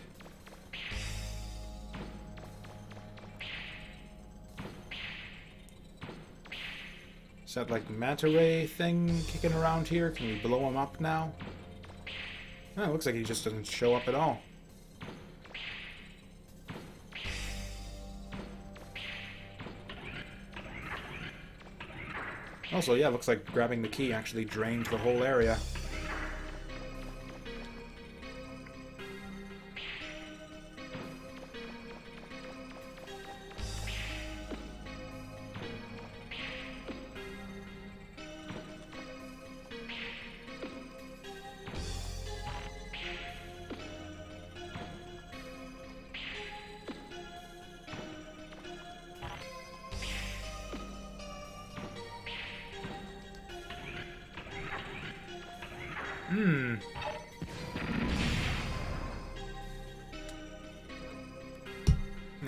Is that, like, manta ray thing kicking around here? Can we blow him up now? Oh, it looks like he just doesn't show up at all. Also, yeah, looks like grabbing the key actually drained the whole area.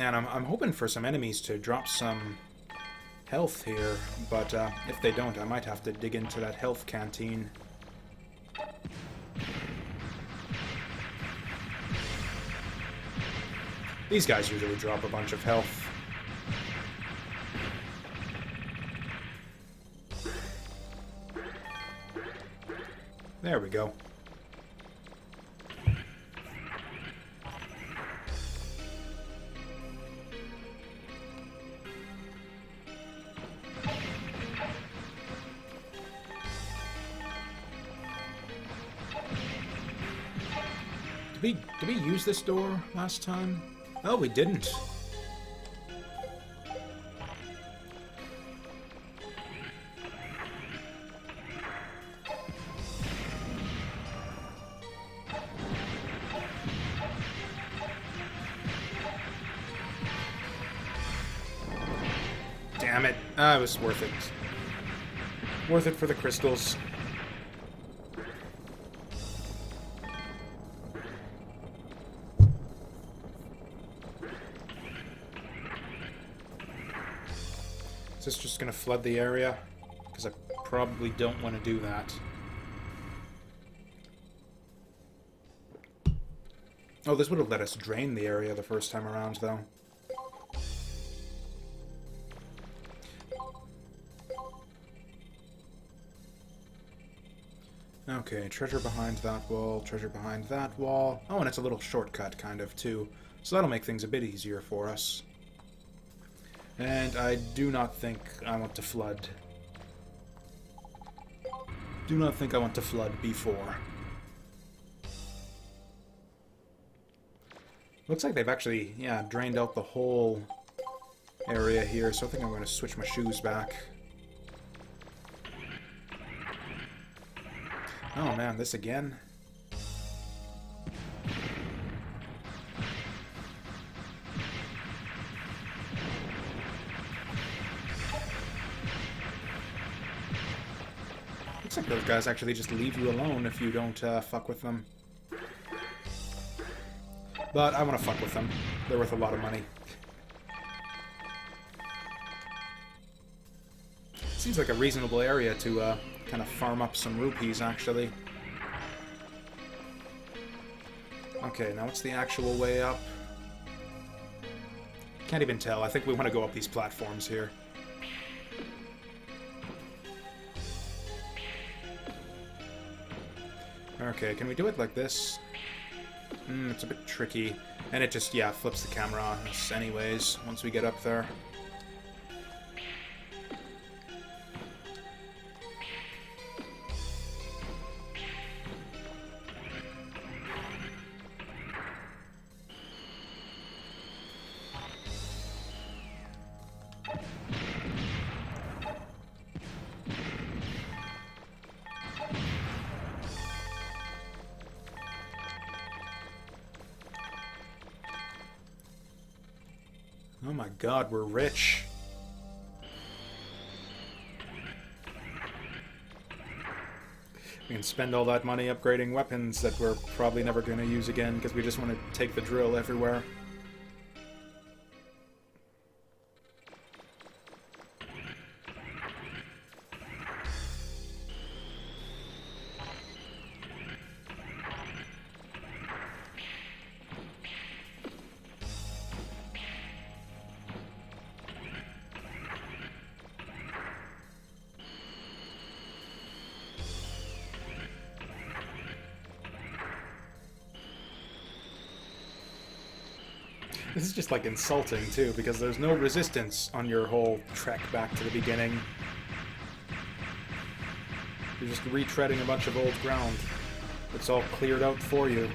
And I'm hoping for some enemies to drop some health here, but if they don't, I might have to dig into that health canteen. These guys usually drop a bunch of health. There we go. Did we use this door last time? Oh, we didn't. Damn it. Ah, it was worth it. Worth it for the crystals. Is this just gonna flood the area? Because I probably don't want to do that. Oh, this would have let us drain the area the first time around, though. Okay, treasure behind that wall, treasure behind that wall. Oh, and it's a little shortcut, kind of, too. So that'll make things a bit easier for us. And I do not think I want to flood. Do not think I want to flood before. Looks like they've actually, yeah, drained out the whole area here, so I think I'm going to switch my shoes back. Oh man, this again? Looks like those guys actually just leave you alone if you don't fuck with them. But I want to fuck with them. They're worth a lot of money. Seems like a reasonable area to kind of farm up some rupees, actually. Okay, now what's the actual way up? Can't even tell. I think we want to go up these platforms here. Okay, can we do it like this? It's a bit tricky. And it just, yeah, flips the camera on us anyways, once we get up there. Oh my god, we're rich. We can spend all that money upgrading weapons that we're probably never going to use again because we just want to take the drill everywhere. This is just, like, insulting, too, because there's no resistance on your whole trek back to the beginning. You're just retreading a bunch of old ground. It's all cleared out for you.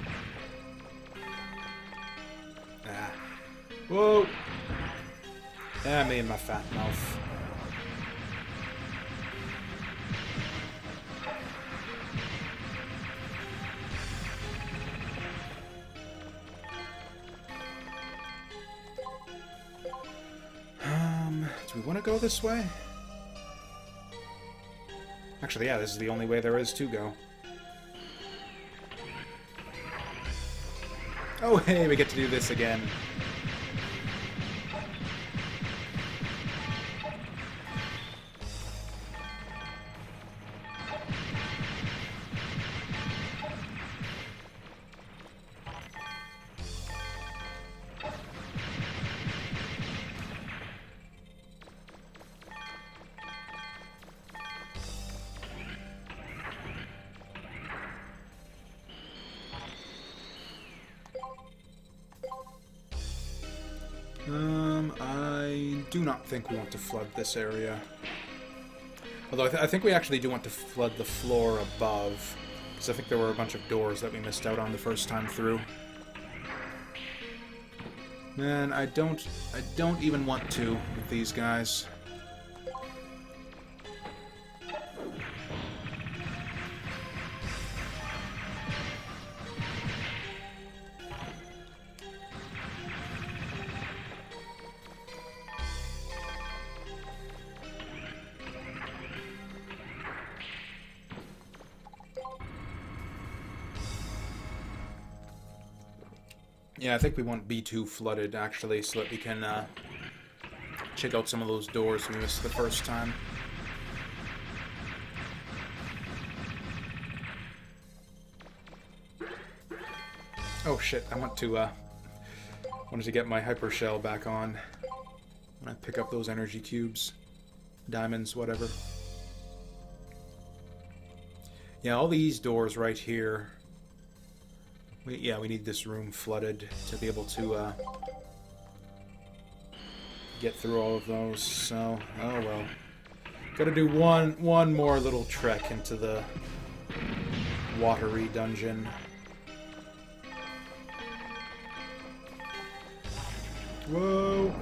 Ah. Whoa! Ah, me and my fat mouth. Do we want to go this way? Actually, yeah, this is the only way there is to go. Oh, hey, we get to do this again. I do not think we want to flood this area. Although I think we actually do want to flood the floor above, because I think there were a bunch of doors that we missed out on the first time through. Man, I don't even want to with these guys. Yeah, I think we want B2 flooded, actually, so that we can check out some of those doors we missed the first time. Oh shit, I wanted to get my hyper shell back on when I pick up those energy cubes. Diamonds, whatever. Yeah, all these doors right here. We need this room flooded to be able to get through all of those. So, oh well. Gotta do one more little trek into the watery dungeon. Whoa!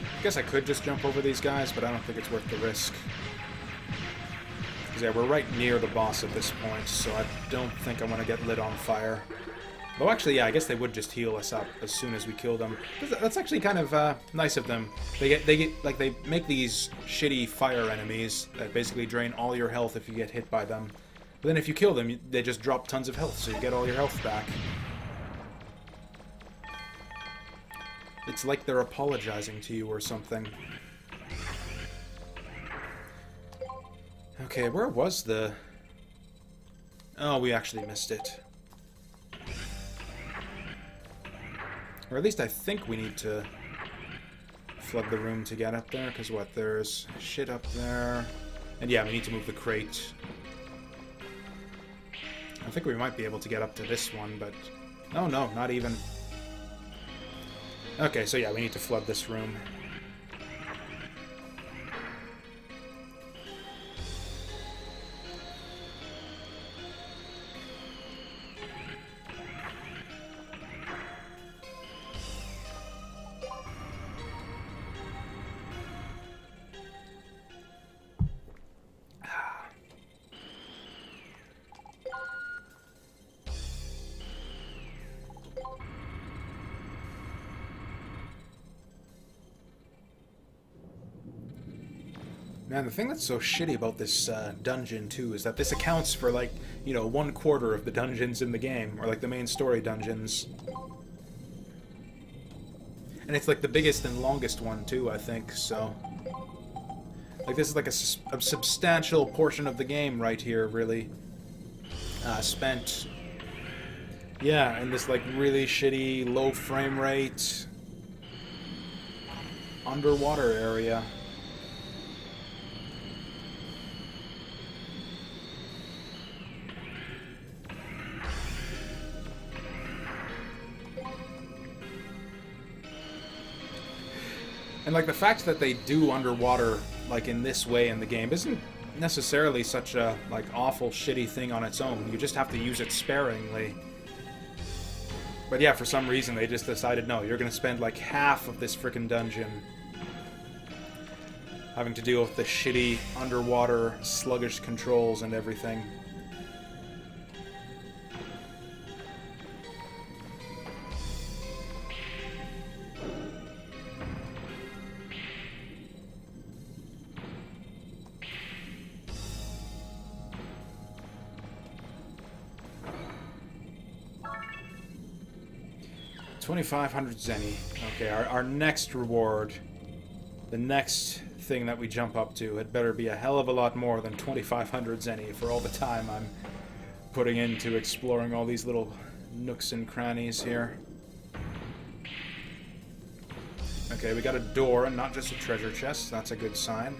I guess I could just jump over these guys, but I don't think it's worth the risk. Because yeah, we're right near the boss at this point, so I don't think I want to get lit on fire. Though actually, yeah, I guess they would just heal us up as soon as we kill them. That's actually kind of nice of them. They make these shitty fire enemies that basically drain all your health if you get hit by them. But then if you kill them, they just drop tons of health, so you get all your health back. It's like they're apologizing to you or something. Okay, where was the... Oh, we actually missed it. Or at least I think we need to flood the room to get up there, because what, there's shit up there. And yeah, we need to move the crate. I think we might be able to get up to this one, but... Oh no, not even... Okay, so yeah, we need to flood this room. Man, the thing that's so shitty about this dungeon, too, is that this accounts for, like, you know, 1/4 of the dungeons in the game, or, like, the main story dungeons. And it's, like, the biggest and longest one, too, I think, so... Like, this is, like, a substantial portion of the game right here, really. Spent... Yeah, in this, like, really shitty, low frame rate... underwater area. And, like, the fact that they do underwater, like, in this way in the game isn't necessarily such a, like, awful, shitty thing on its own. You just have to use it sparingly. But yeah, for some reason, they just decided, no, you're gonna spend, like, half of this frickin' dungeon having to deal with the shitty, underwater, sluggish controls and everything. $2,500 zenny. Okay, our next reward, the next thing that we jump up to, it better be a hell of a lot more than 2,500 zenny for all the time I'm putting into exploring all these little nooks and crannies here. Okay, we got a door and not just a treasure chest. That's a good sign.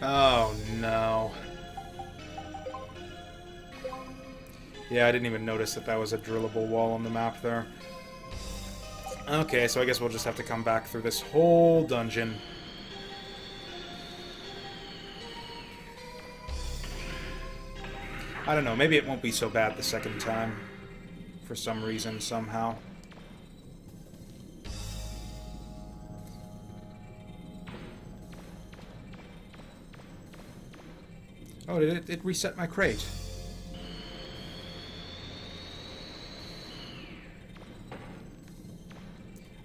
Oh, no. Yeah, I didn't even notice that that was a drillable wall on the map there. Okay, so I guess we'll just have to come back through this whole dungeon. I don't know, maybe it won't be so bad the second time. For some reason, somehow. Oh, did it reset my crate?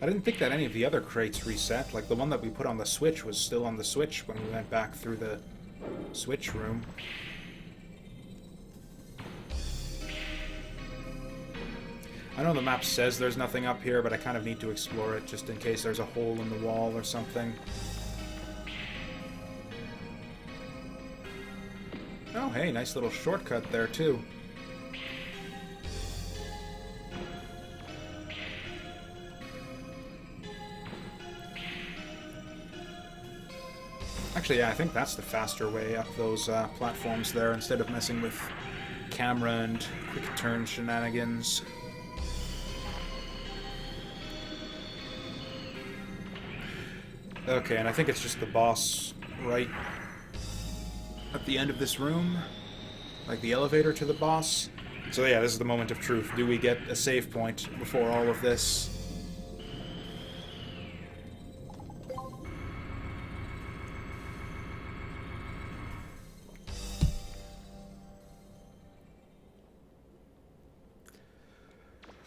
I didn't think that any of the other crates reset. Like, the one that we put on the Switch was still on the Switch when we went back through the Switch room. I know the map says there's nothing up here, but I kind of need to explore it just in case there's a hole in the wall or something. Oh, hey, nice little shortcut there, too. Actually, yeah, I think that's the faster way up those platforms there, instead of messing with camera and quick turn shenanigans. Okay, and I think it's just the boss right at the end of this room, like the elevator to the boss. So yeah, this is the moment of truth. Do we get a save point before all of this?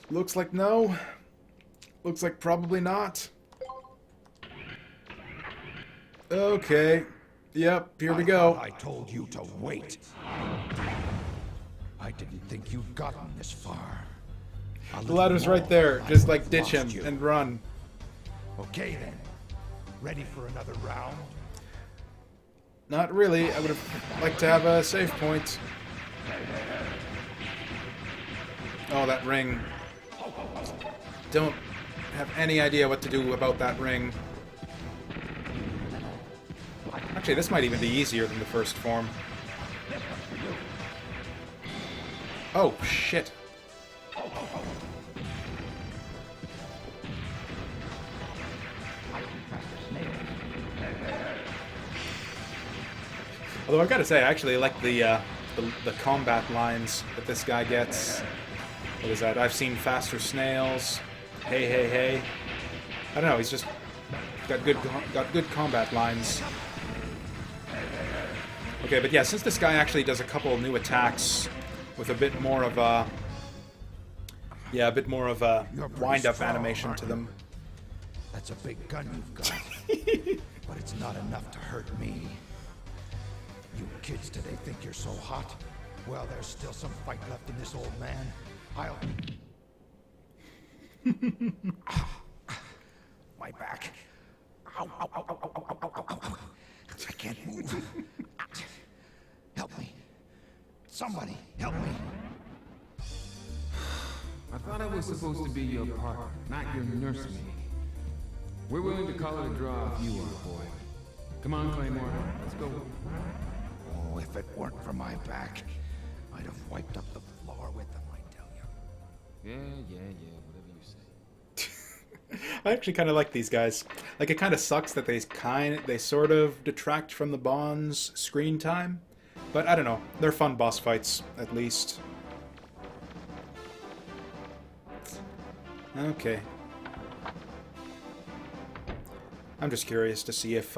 Looks like no. Looks like probably not. Okay. Yep, here we go. I told you to wait. I didn't think you'd gotten this far. The ladder's right there. Just like ditch him and run. Okay then. Ready for another round? Not really. I would have liked to have a save point. Oh, that ring. Don't have any idea what to do about that ring. Actually, this might even be easier than the first form. Oh, shit. Although I've got to say, I actually like the combat lines that this guy gets. What is that? I've seen faster snails. Hey, hey, hey. I don't know. He's just got good combat lines. Okay, but yeah, since this guy actually does a couple of new attacks with a bit more of a wind-up animation to them. That's a big gun you've got, but it's not enough to hurt me. You kids today think you're so hot? Well, there's still some fight left in this old man. My back. Ow, ow, ow, ow, ow, ow, ow, ow. I can't move. Help me. Somebody, help me. I thought I was supposed to be your partner, not your nursemaid. We're willing to call it a draw if you are, boy. Come on, Claymore. Let's go. Oh, if it weren't for my back, I'd have wiped up the floor with them, I tell you. Yeah, whatever you say. I actually kind of like these guys. Like, it kind of sucks that they sort of detract from the Bond's screen time. But I don't know. They're fun boss fights, at least. Okay. I'm just curious to see if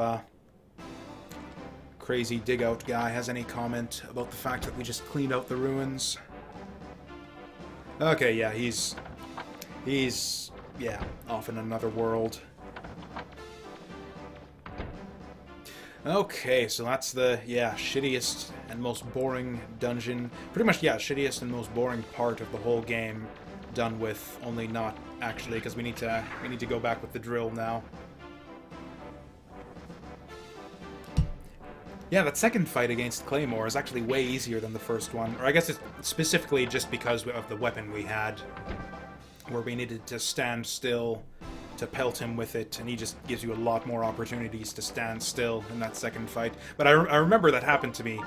crazy dig-out guy has any comment about the fact that we just cleaned out the ruins. Okay, yeah, he's off in another world. Okay, so that's the, shittiest and most boring dungeon. Pretty much, shittiest and most boring part of the whole game done with, only not actually, because we need to go back with the drill now. Yeah, that second fight against Claymore is actually way easier than the first one. Or I guess it's specifically just because of the weapon we had, where we needed to stand still to pelt him with it, and he just gives you a lot more opportunities to stand still in that second fight. But I remember that happened to me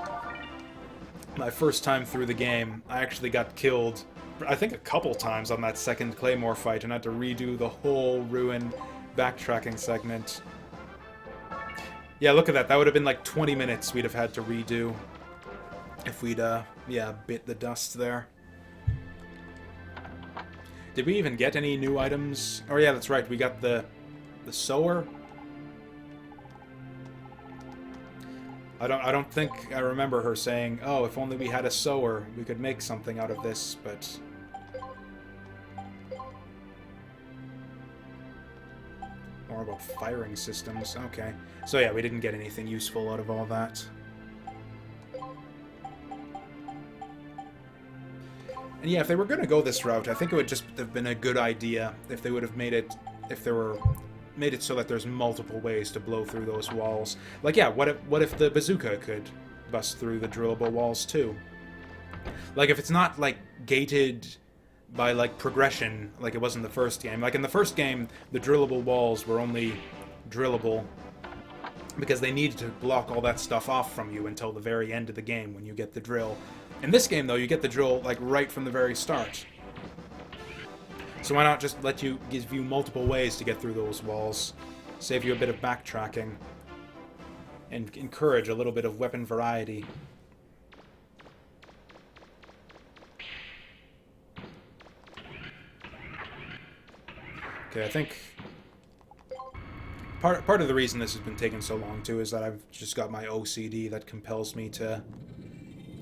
my first time through the game. I actually got killed, I think, a couple times on that second Claymore fight, and had to redo the whole ruin backtracking segment. Yeah, look at that. That would have been like 20 minutes we'd have had to redo if we'd, bit the dust there. Did we even get any new items? Oh yeah, that's right. We got the sower. I don't think I remember her saying, "Oh, if only we had a sower, we could make something out of this," but More about firing systems. Okay. So yeah, we didn't get anything useful out of all that. And yeah, if they were going to go this route, I think it would just have been a good idea if they would have made it, made it so that there's multiple ways to blow through those walls. Like, yeah, what if the bazooka could bust through the drillable walls too? Like, if it's not, like, gated by, like, progression, like it was in the first game. Like, in the first game, the drillable walls were only drillable because they needed to block all that stuff off from you until the very end of the game when you get the drill. In this game, though, you get the drill, like, right from the very start. So why not just give you multiple ways to get through those walls, save you a bit of backtracking, and encourage a little bit of weapon variety. Okay, I think part of the reason this has been taking so long, too, is that I've just got my OCD that compels me to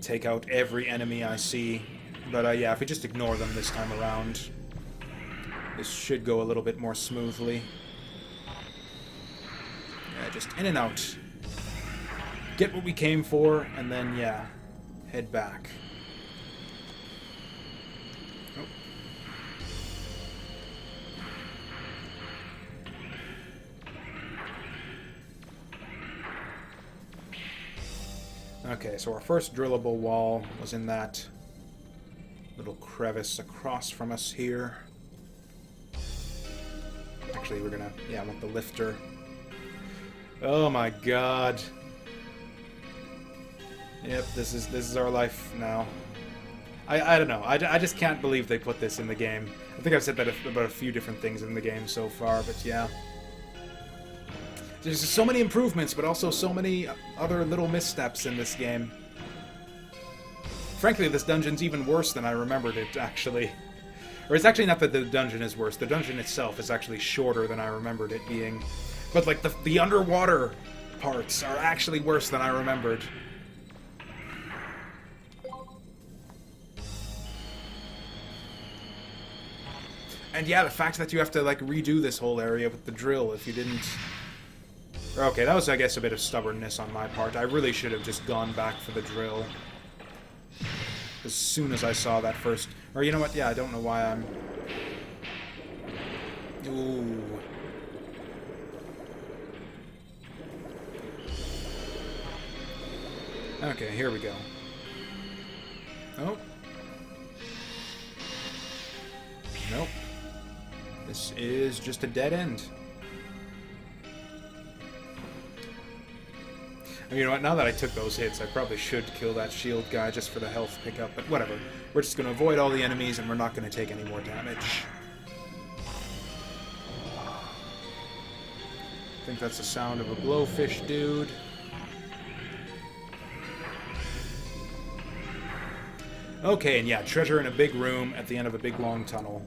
take out every enemy I see. But yeah, if we just ignore them this time around, this should go a little bit more smoothly. Yeah, just in and out. Get what we came for, and then, yeah, head back. Okay, so our first drillable wall was in that little crevice across from us here. Actually, we're gonna... yeah, I want the lifter. Oh my god. Yep, this is our life now. I don't know. I just can't believe they put this in the game. I think I've said that about a few different things in the game so far, but yeah. There's so many improvements, but also so many other little missteps in this game. Frankly, this dungeon's even worse than I remembered it, actually. Or it's actually not that the dungeon is worse. The dungeon itself is actually shorter than I remembered it being. But, like, the underwater parts are actually worse than I remembered. And yeah, the fact that you have to, like, redo this whole area with the drill if you didn't... Okay, that was, I guess, a bit of stubbornness on my part. I really should have just gone back for the drill as soon as I saw that first... Or, you know what? Yeah, I don't know why I'm... Ooh. Okay, here we go. Oh. Nope. This is just a dead end. You know what, now that I took those hits, I probably should kill that shield guy just for the health pickup, but whatever. We're just going to avoid all the enemies, and we're not going to take any more damage. I think that's the sound of a blowfish dude. Okay, and yeah, treasure in a big room at the end of a big long tunnel.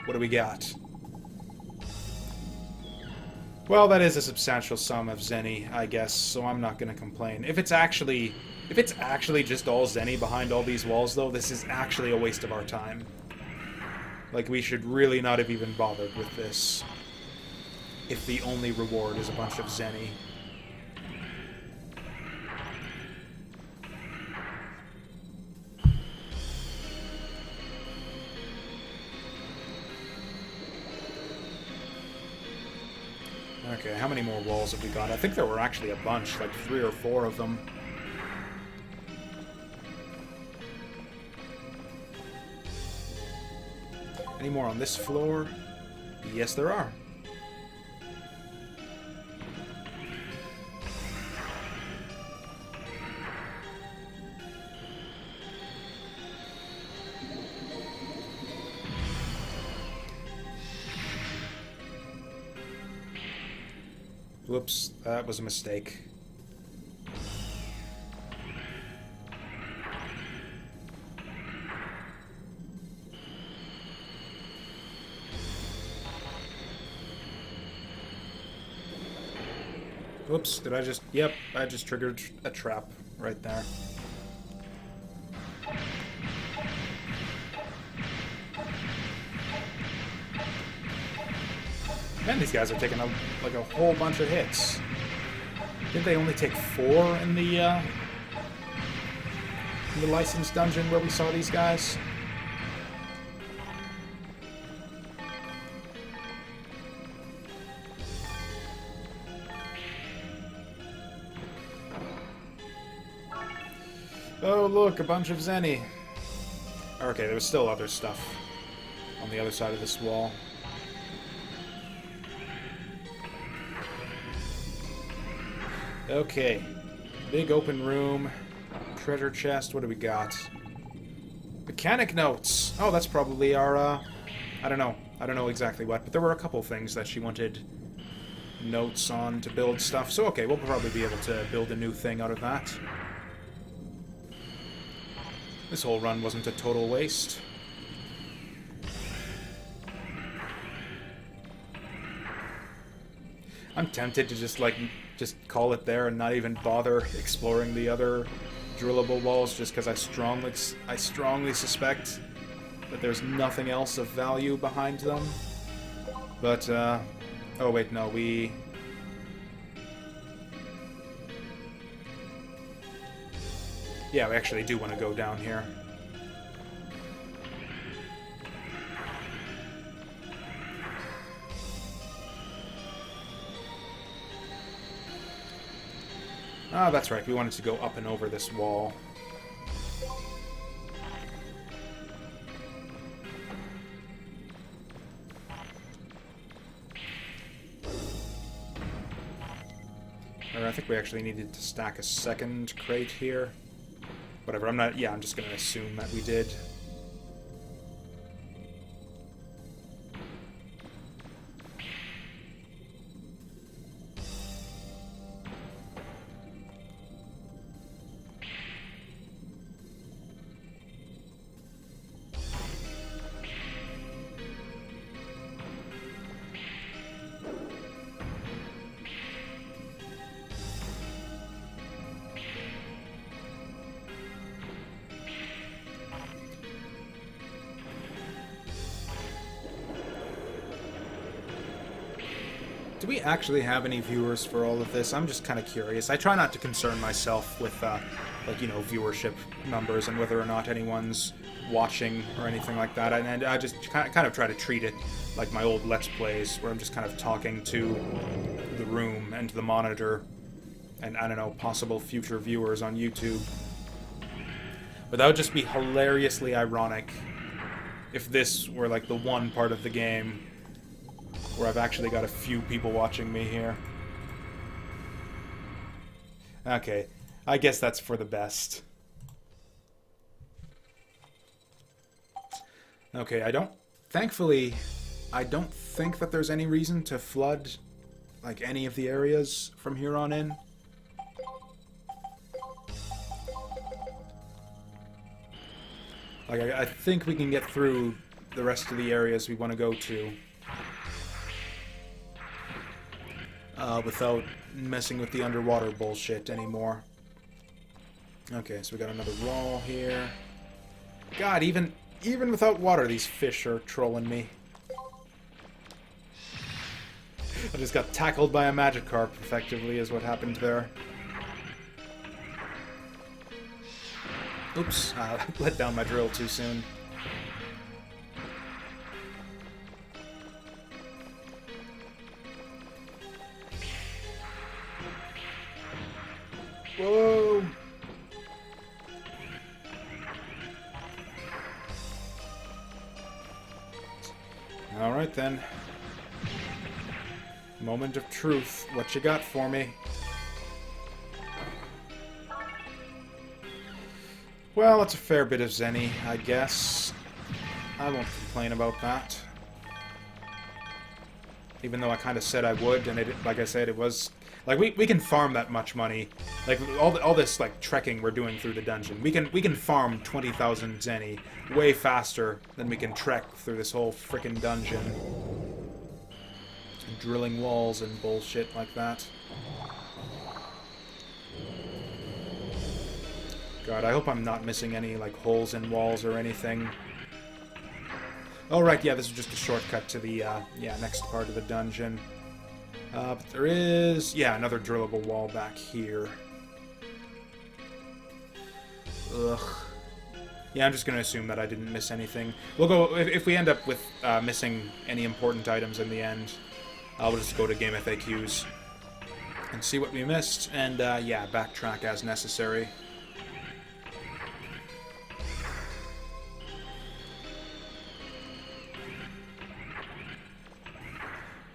What do we got? Well, that is a substantial sum of Zenny, I guess, so I'm not going to complain. If it's actually just all Zenny behind all these walls, though, this is actually a waste of our time. Like, we should really not have even bothered with this if the only reward is a bunch of Zenny. Okay, how many more walls have we got? I think there were actually a bunch, like 3 or 4 of them. Any more on this floor? Yes, there are. Whoops, that was a mistake. Whoops, did I just... Yep, I just triggered a trap right there. Man, these guys are taking like a whole bunch of hits. Didn't they only take 4 in the licensed dungeon where we saw these guys? Oh, look, a bunch of Zenny. Okay, there was still other stuff on the other side of this wall. Okay. Big open room. Treasure chest. What do we got? Mechanic notes! Oh, that's probably our, I don't know. I don't know exactly what, but there were a couple things that she wanted notes on to build stuff. So, okay, we'll probably be able to build a new thing out of that. This whole run wasn't a total waste. I'm tempted to just call it there and not even bother exploring the other drillable walls just because I strongly suspect that there's nothing else of value behind them. But, oh wait, no, yeah, we actually do want to go down here. Ah, that's right. We wanted to go up and over this wall. Or I think we actually needed to stack a second crate here. Whatever, I'm just gonna assume that we did. Do we actually have any viewers for all of this? I'm just kind of curious. I try not to concern myself with, like, you know, viewership numbers and whether or not anyone's watching or anything like that. And I just kind of try to treat it like my old Let's Plays, where I'm just kind of talking to the room and the monitor and, I don't know, possible future viewers on YouTube. But that would just be hilariously ironic if this were, like, the one part of the game where I've actually got a few people watching me here. Okay, I guess that's for the best. Okay, thankfully, I don't think that there's any reason to flood, like, any of the areas from here on in. Like, I think we can get through the rest of the areas we want to go to without messing with the underwater bullshit anymore. Okay, so we got another wall here. God, even without water, these fish are trolling me. I just got tackled by a Magikarp, effectively, is what happened there. Oops, I let down my drill too soon. Whoa! Alright then. Moment of truth. What you got for me? Well, it's a fair bit of Zenny, I guess. I won't complain about that. Even though I kind of said I would, and like I said, it was... Like, we can farm that much money. Like, all this, like, trekking we're doing through the dungeon. We can farm 20,000 Zenny way faster than we can trek through this whole frickin' dungeon. Drilling walls and bullshit like that. God, I hope I'm not missing any, like, holes in walls or anything. Oh, right, yeah, this is just a shortcut to the, next part of the dungeon. But there is, another drillable wall back here. Ugh. Yeah, I'm just going to assume that I didn't miss anything. We'll go, if we end up with missing any important items in the end, we'll just go to Game FAQs and see what we missed, and, backtrack as necessary.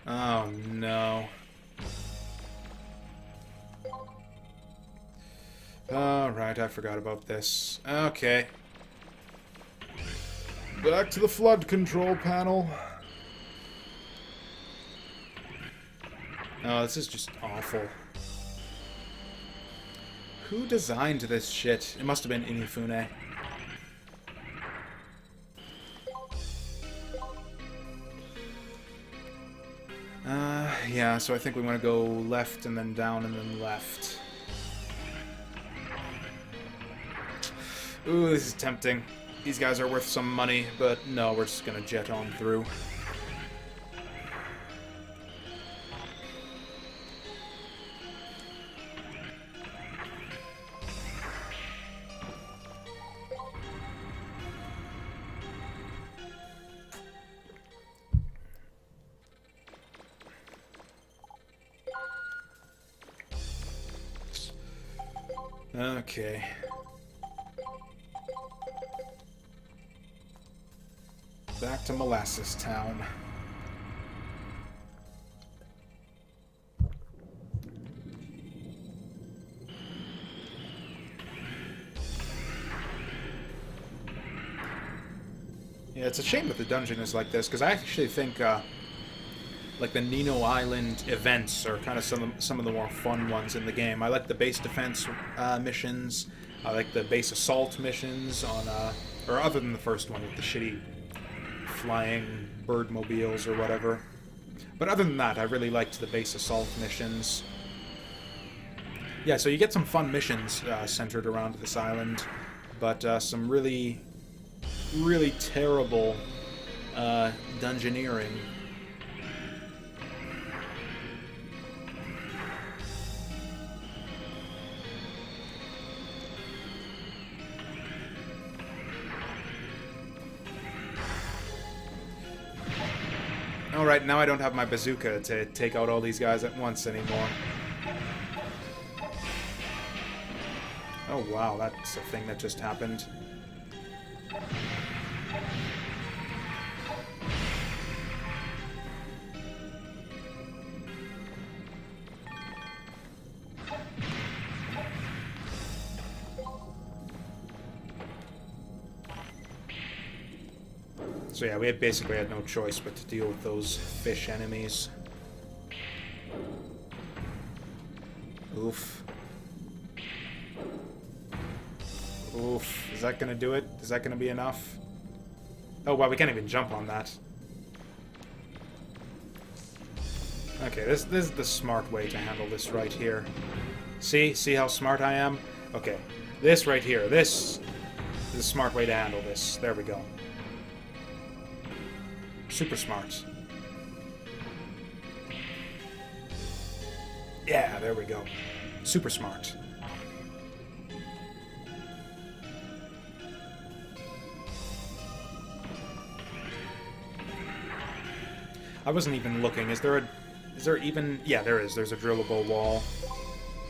Oh, no. Alright, I forgot about this. Okay. Back to the flood control panel. Oh, this is just awful. Who designed this shit? It must have been Inifune. Yeah, so I think we want to go left and then down and then left. Ooh, this is tempting. These guys are worth some money, but no, we're just gonna jet on through. Okay. Back to Molasses Town. Yeah, it's a shame that the dungeon is like this, because I actually think, like, the Nino Island events are kind of some of the more fun ones in the game. I like the base defense missions. I like the base assault missions on, or other than the first one with the shitty flying birdmobiles or whatever. But other than that, I really liked the base assault missions. Yeah, so you get some fun missions centered around this island, but some really, really terrible dungeoneering. Alright, now I don't have my bazooka to take out all these guys at once anymore. Oh wow, that's a thing that just happened. So yeah, we basically had no choice but to deal with those fish enemies. Oof. Oof. Is that gonna do it? Is that gonna be enough? Oh wow, we can't even jump on that. Okay, this is the smart way to handle this right here. See how smart I am? Okay, this right here, this is a smart way to handle this. There we go. Super smart. Yeah, there we go. Super smart. I wasn't even looking. Is there even... Yeah, there is. There's a drillable wall.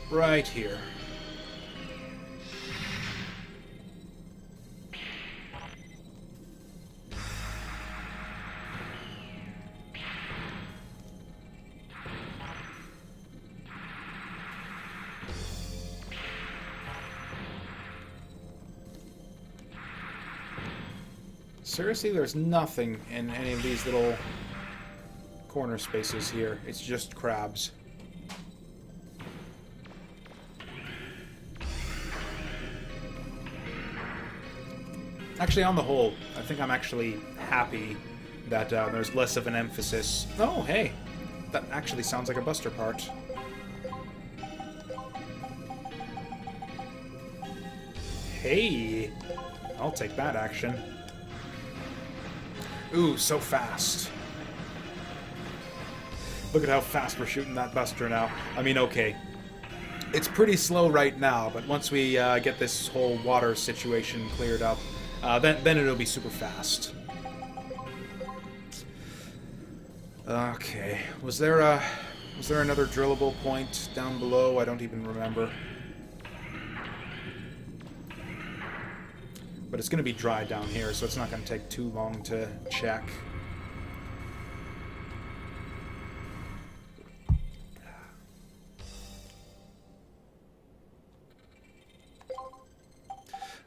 Right here. Seriously, there's nothing in any of these little corner spaces here. It's just crabs. Actually, on the whole, I think I'm actually happy that there's less of an emphasis. Oh, hey! That actually sounds like a Buster part. Hey! I'll take that action. Ooh, so fast. Look at how fast we're shooting that buster now. I mean, okay. It's pretty slow right now, but once we get this whole water situation cleared up, then it'll be super fast. Okay. Was there another drillable point down below? I don't even remember. But it's going to be dry down here, so it's not going to take too long to check.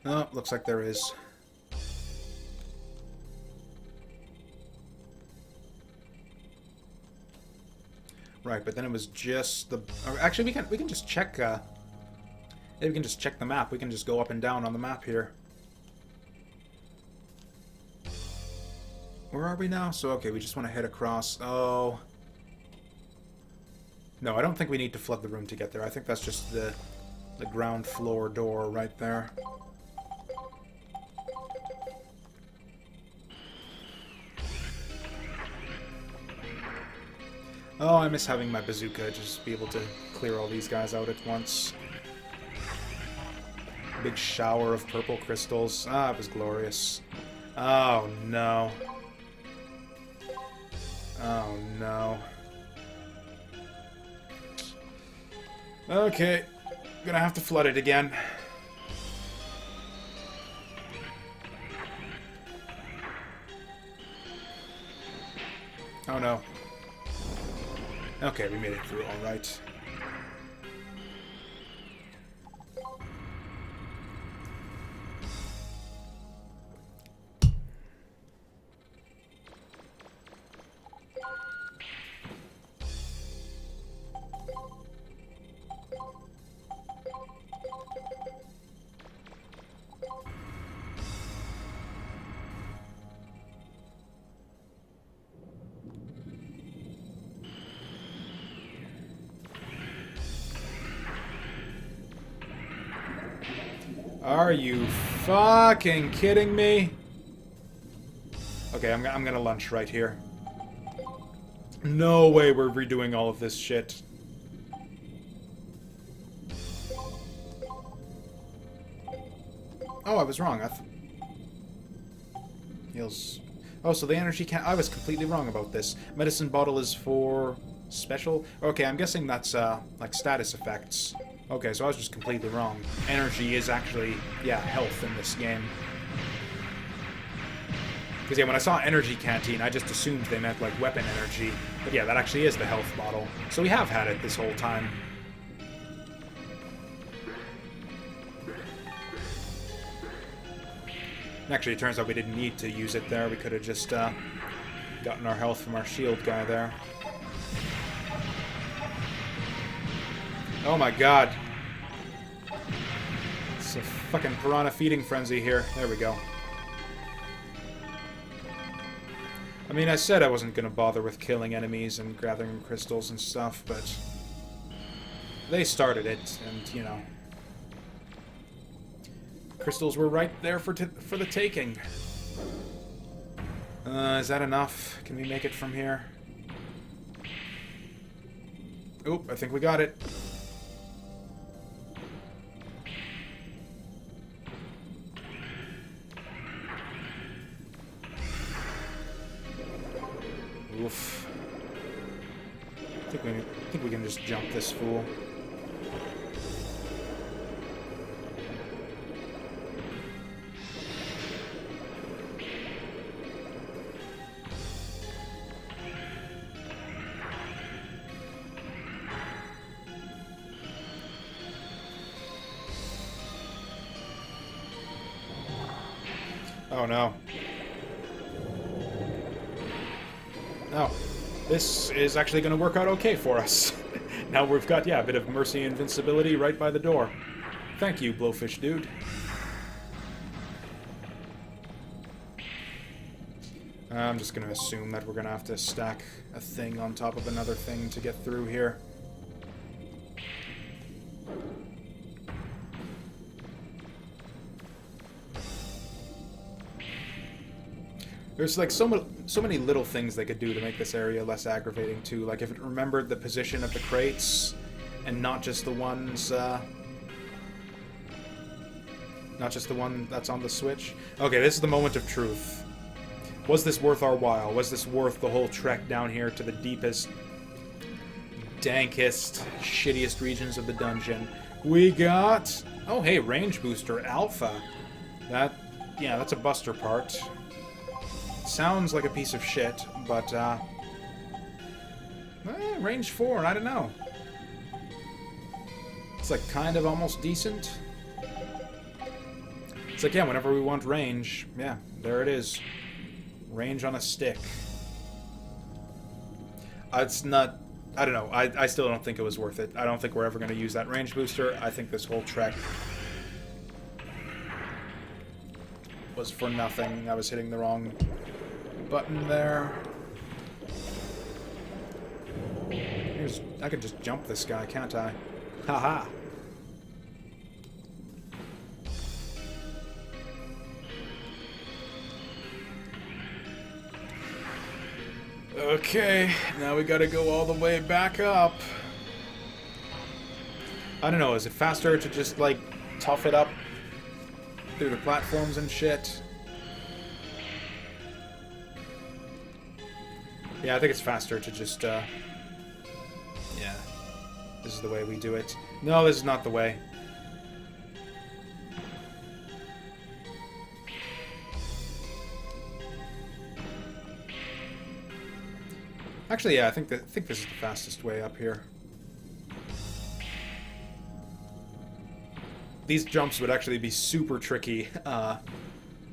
Oh, looks like there is. Right, but then it was just the... Actually, we can just check... we can just check the map. We can just go up and down on the map here. Where are we now? So, okay, we just want to head across. Oh. No, I don't think we need to flood the room to get there. I think that's just the ground floor door right there. Oh, I miss having my bazooka, just be able to clear all these guys out at once. Big shower of purple crystals. Ah, it was glorious. Oh, no. Oh, no. Okay. Gonna have to flood it again. Oh, no. Okay, we made it through all right. Are you fucking kidding me? Okay, I'm gonna lunch right here. No way we're redoing all of this shit. Oh, I was wrong. Heals. Oh, so the energy can... I was completely wrong about this. Medicine bottle is for special... Okay, I'm guessing that's, like status effects. Okay, so I was just completely wrong. Energy is actually, yeah, health in this game. Because, yeah, when I saw energy canteen, I just assumed they meant, like, weapon energy. But, yeah, that actually is the health bottle. So we have had it this whole time. Actually, it turns out we didn't need to use it there. We could have just, gotten our health from our shield guy there. Oh my god. It's a fucking piranha feeding frenzy here. There we go. I mean, I said I wasn't gonna bother with killing enemies and gathering crystals and stuff, but... they started it, and, you know... crystals were right there for the taking. Is that enough? Can we make it from here? Oop, I think we got it. Oof. I think we can just jump this fool. Oh no. No. This is actually going to work out okay for us. Now we've got, yeah, a bit of mercy and invincibility right by the door. Thank you, Blowfish Dude. I'm just going to assume that we're going to have to stack a thing on top of another thing to get through here. There's like so many little things they could do to make this area less aggravating too. Like if it remembered the position of the crates, and not just the ones, not just the one that's on the switch. Okay, this is the moment of truth. Was this worth our while? Was this worth the whole trek down here to the deepest, dankest, shittiest regions of the dungeon? We got... Oh, hey, range booster alpha. Yeah, that's a buster part. Sounds like a piece of shit, but, range 4, I don't know. It's like kind of almost decent. It's like, yeah, whenever we want range, yeah, there it is. Range on a stick. It's not... I don't know. I still don't think it was worth it. I don't think we're ever going to use that range booster. I think this whole trek was for nothing. I was hitting the wrong button there. I could just jump this guy, can't I? Haha. Okay, now we gotta go all the way back up. I don't know, is it faster to just, like, tough it up through the platforms and shit? Yeah, I think it's faster to just, yeah. This is the way we do it. No, this is not the way. Actually, yeah, I think this is the fastest way up here. These jumps would actually be super tricky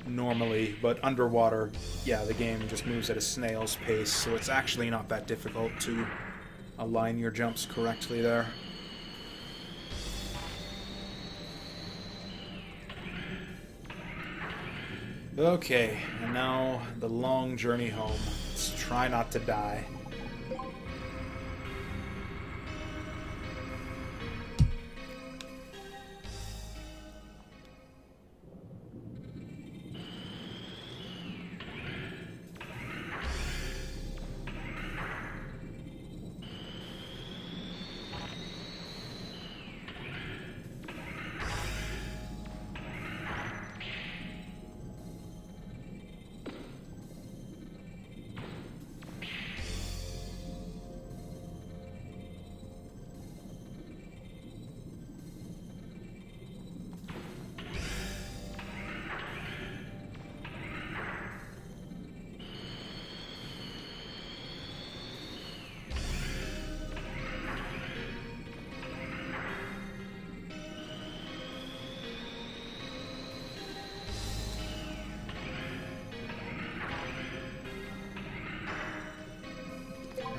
normally, but underwater, yeah, the game just moves at a snail's pace, so it's actually not that difficult to align your jumps correctly there. Okay, and now the long journey home. Let's try not to die.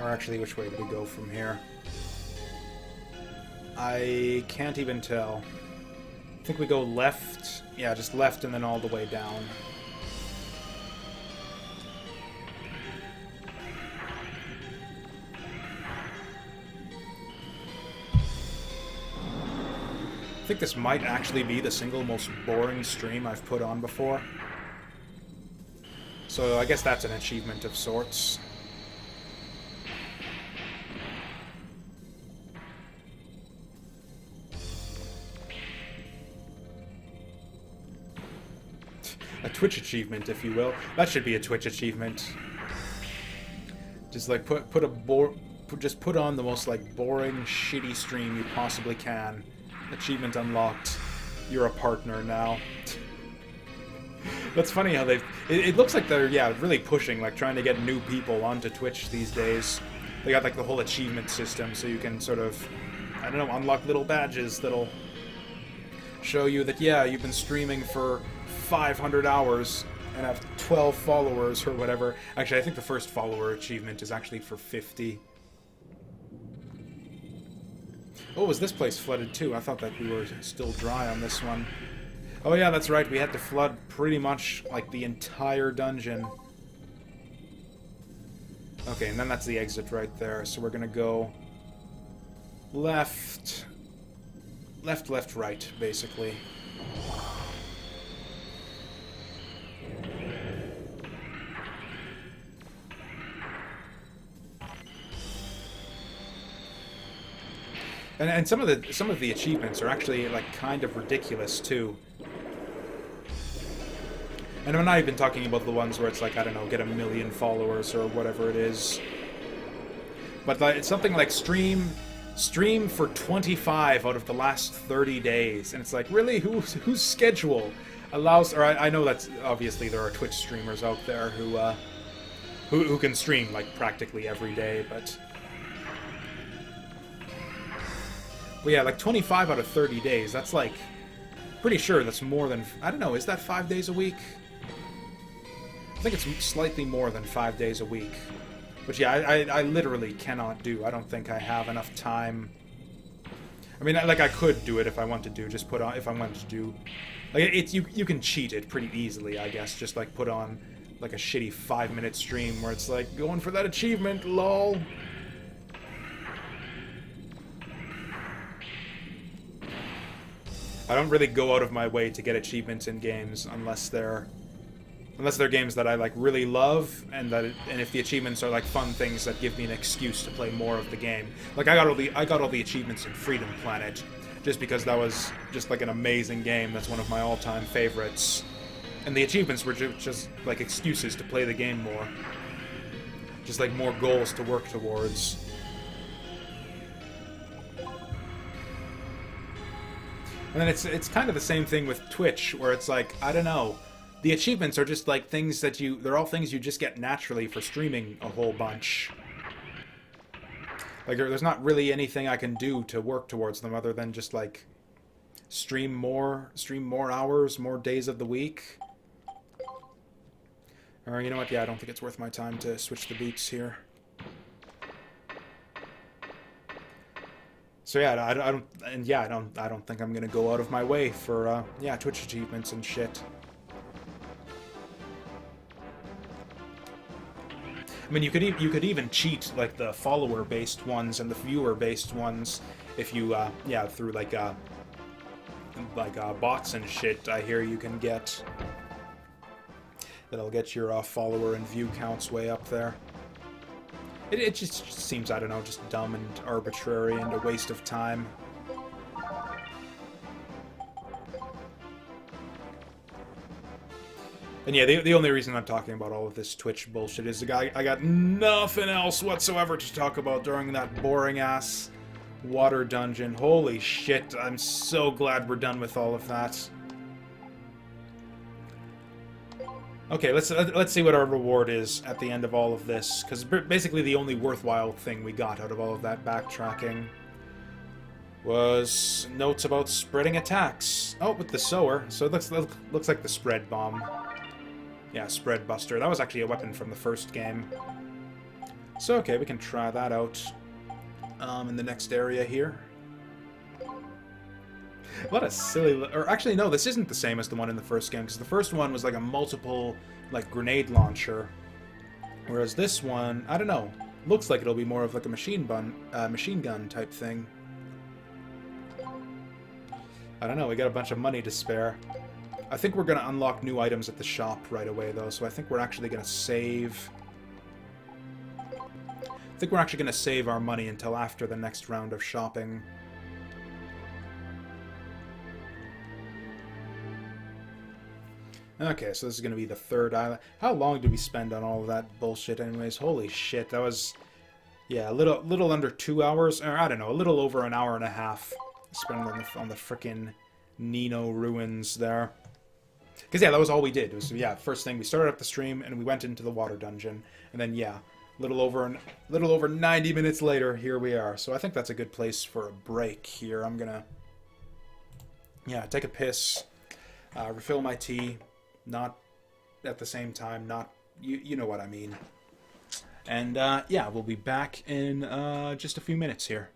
Or actually, which way do we go from here? I can't even tell. I think we go left. Yeah, just left and then all the way down. I think this might actually be the single most boring stream I've put on before. So I guess that's an achievement of sorts. A Twitch achievement, if you will. That should be a Twitch achievement. Just like just put on the most like boring, shitty stream you possibly can. Achievement unlocked. You're a partner now. That's funny how it looks like they're, yeah, really pushing, like trying to get new people onto Twitch these days. They got like the whole achievement system, so you can sort of, I don't know, unlock little badges that'll show you that, yeah, you've been streaming for 500 hours and have 12 followers or whatever. Actually, I think the first follower achievement is actually for 50. Oh, was this place flooded too? I thought that we were still dry on this one. Oh yeah, that's right, we had to flood pretty much like the entire dungeon. Okay, and then that's the exit right there, so we're gonna go left, left, right, basically. And some of the achievements are actually like kind of ridiculous too. And I'm not even talking about the ones where it's like, I don't know, get 1 million followers or whatever it is. But like, it's something like stream for 25 out of the last 30 days. And it's like, really? Whose schedule allows... Or I know that's... Obviously, there are Twitch streamers out there who can stream, like, practically every day, but yeah, like, 25 out of 30 days, that's like... Pretty sure that's more than... I don't know, is that 5 days a week? I think it's slightly more than 5 days a week. But yeah, I literally cannot do. I don't think I have enough time. I mean, like, I could do it if I wanted to. Just put on... If I wanted to do... Like, you can cheat it pretty easily, I guess. Just, like, put on, like, a shitty 5-minute stream where it's like, going for that achievement, lol. I don't really go out of my way to get achievements in games unless they're games that I like really love, and if the achievements are like fun things that give me an excuse to play more of the game. Like I got all the achievements in Freedom Planet, just because that was just like an amazing game. That's one of my all-time favorites, and the achievements were just like excuses to play the game more, just like more goals to work towards. And then it's kind of the same thing with Twitch, where it's like, I don't know. The achievements are just like things that they're all things you just get naturally for streaming a whole bunch. Like, there's not really anything I can do to work towards them other than just like stream more hours, more days of the week. Or you know what? Yeah, I don't think it's worth my time to switch the beats here. So yeah, I don't think I'm gonna go out of my way for Twitch achievements and shit. I mean, you could even cheat like the follower-based ones and the viewer-based ones if you through like bots and shit. I hear you can get that'll get your follower and view counts way up there. It just seems, I don't know, just dumb and arbitrary and a waste of time. And yeah, the only reason I'm talking about all of this Twitch bullshit is I got nothing else whatsoever to talk about during that boring-ass water dungeon. Holy shit, I'm so glad we're done with all of that. Okay, let's see what our reward is at the end of all of this, because basically the only worthwhile thing we got out of all of that backtracking was notes about spreading attacks. Oh, with the sower, so it looks like the spread bomb. Yeah, spread buster. That was actually a weapon from the first game. So okay, we can try that out in the next area here. A lot of silly... Or actually, no, this isn't the same as the one in the first game, because the first one was like a multiple, like, grenade launcher. Whereas this one, I don't know, looks like it'll be more of like a machine gun type thing. I don't know, we got a bunch of money to spare. I think we're going to unlock new items at the shop right away, though, so I think we're actually going to save... I think we're actually going to save our money until after the next round of shopping. Okay, so this is going to be the third island. How long did we spend on all of that bullshit anyways? Holy shit, that was... Yeah, a little under 2 hours, or I don't know, a little over an hour and a half spent on the frickin' Nino ruins there. Because yeah, that was all we did. It was, yeah, first thing, we started up the stream and we went into the water dungeon. And then yeah, little over 90 minutes later, here we are. So I think that's a good place for a break here. I'm gonna, yeah, take a piss, refill my tea, not at the same time, not, you know what I mean. And yeah, we'll be back in just a few minutes here.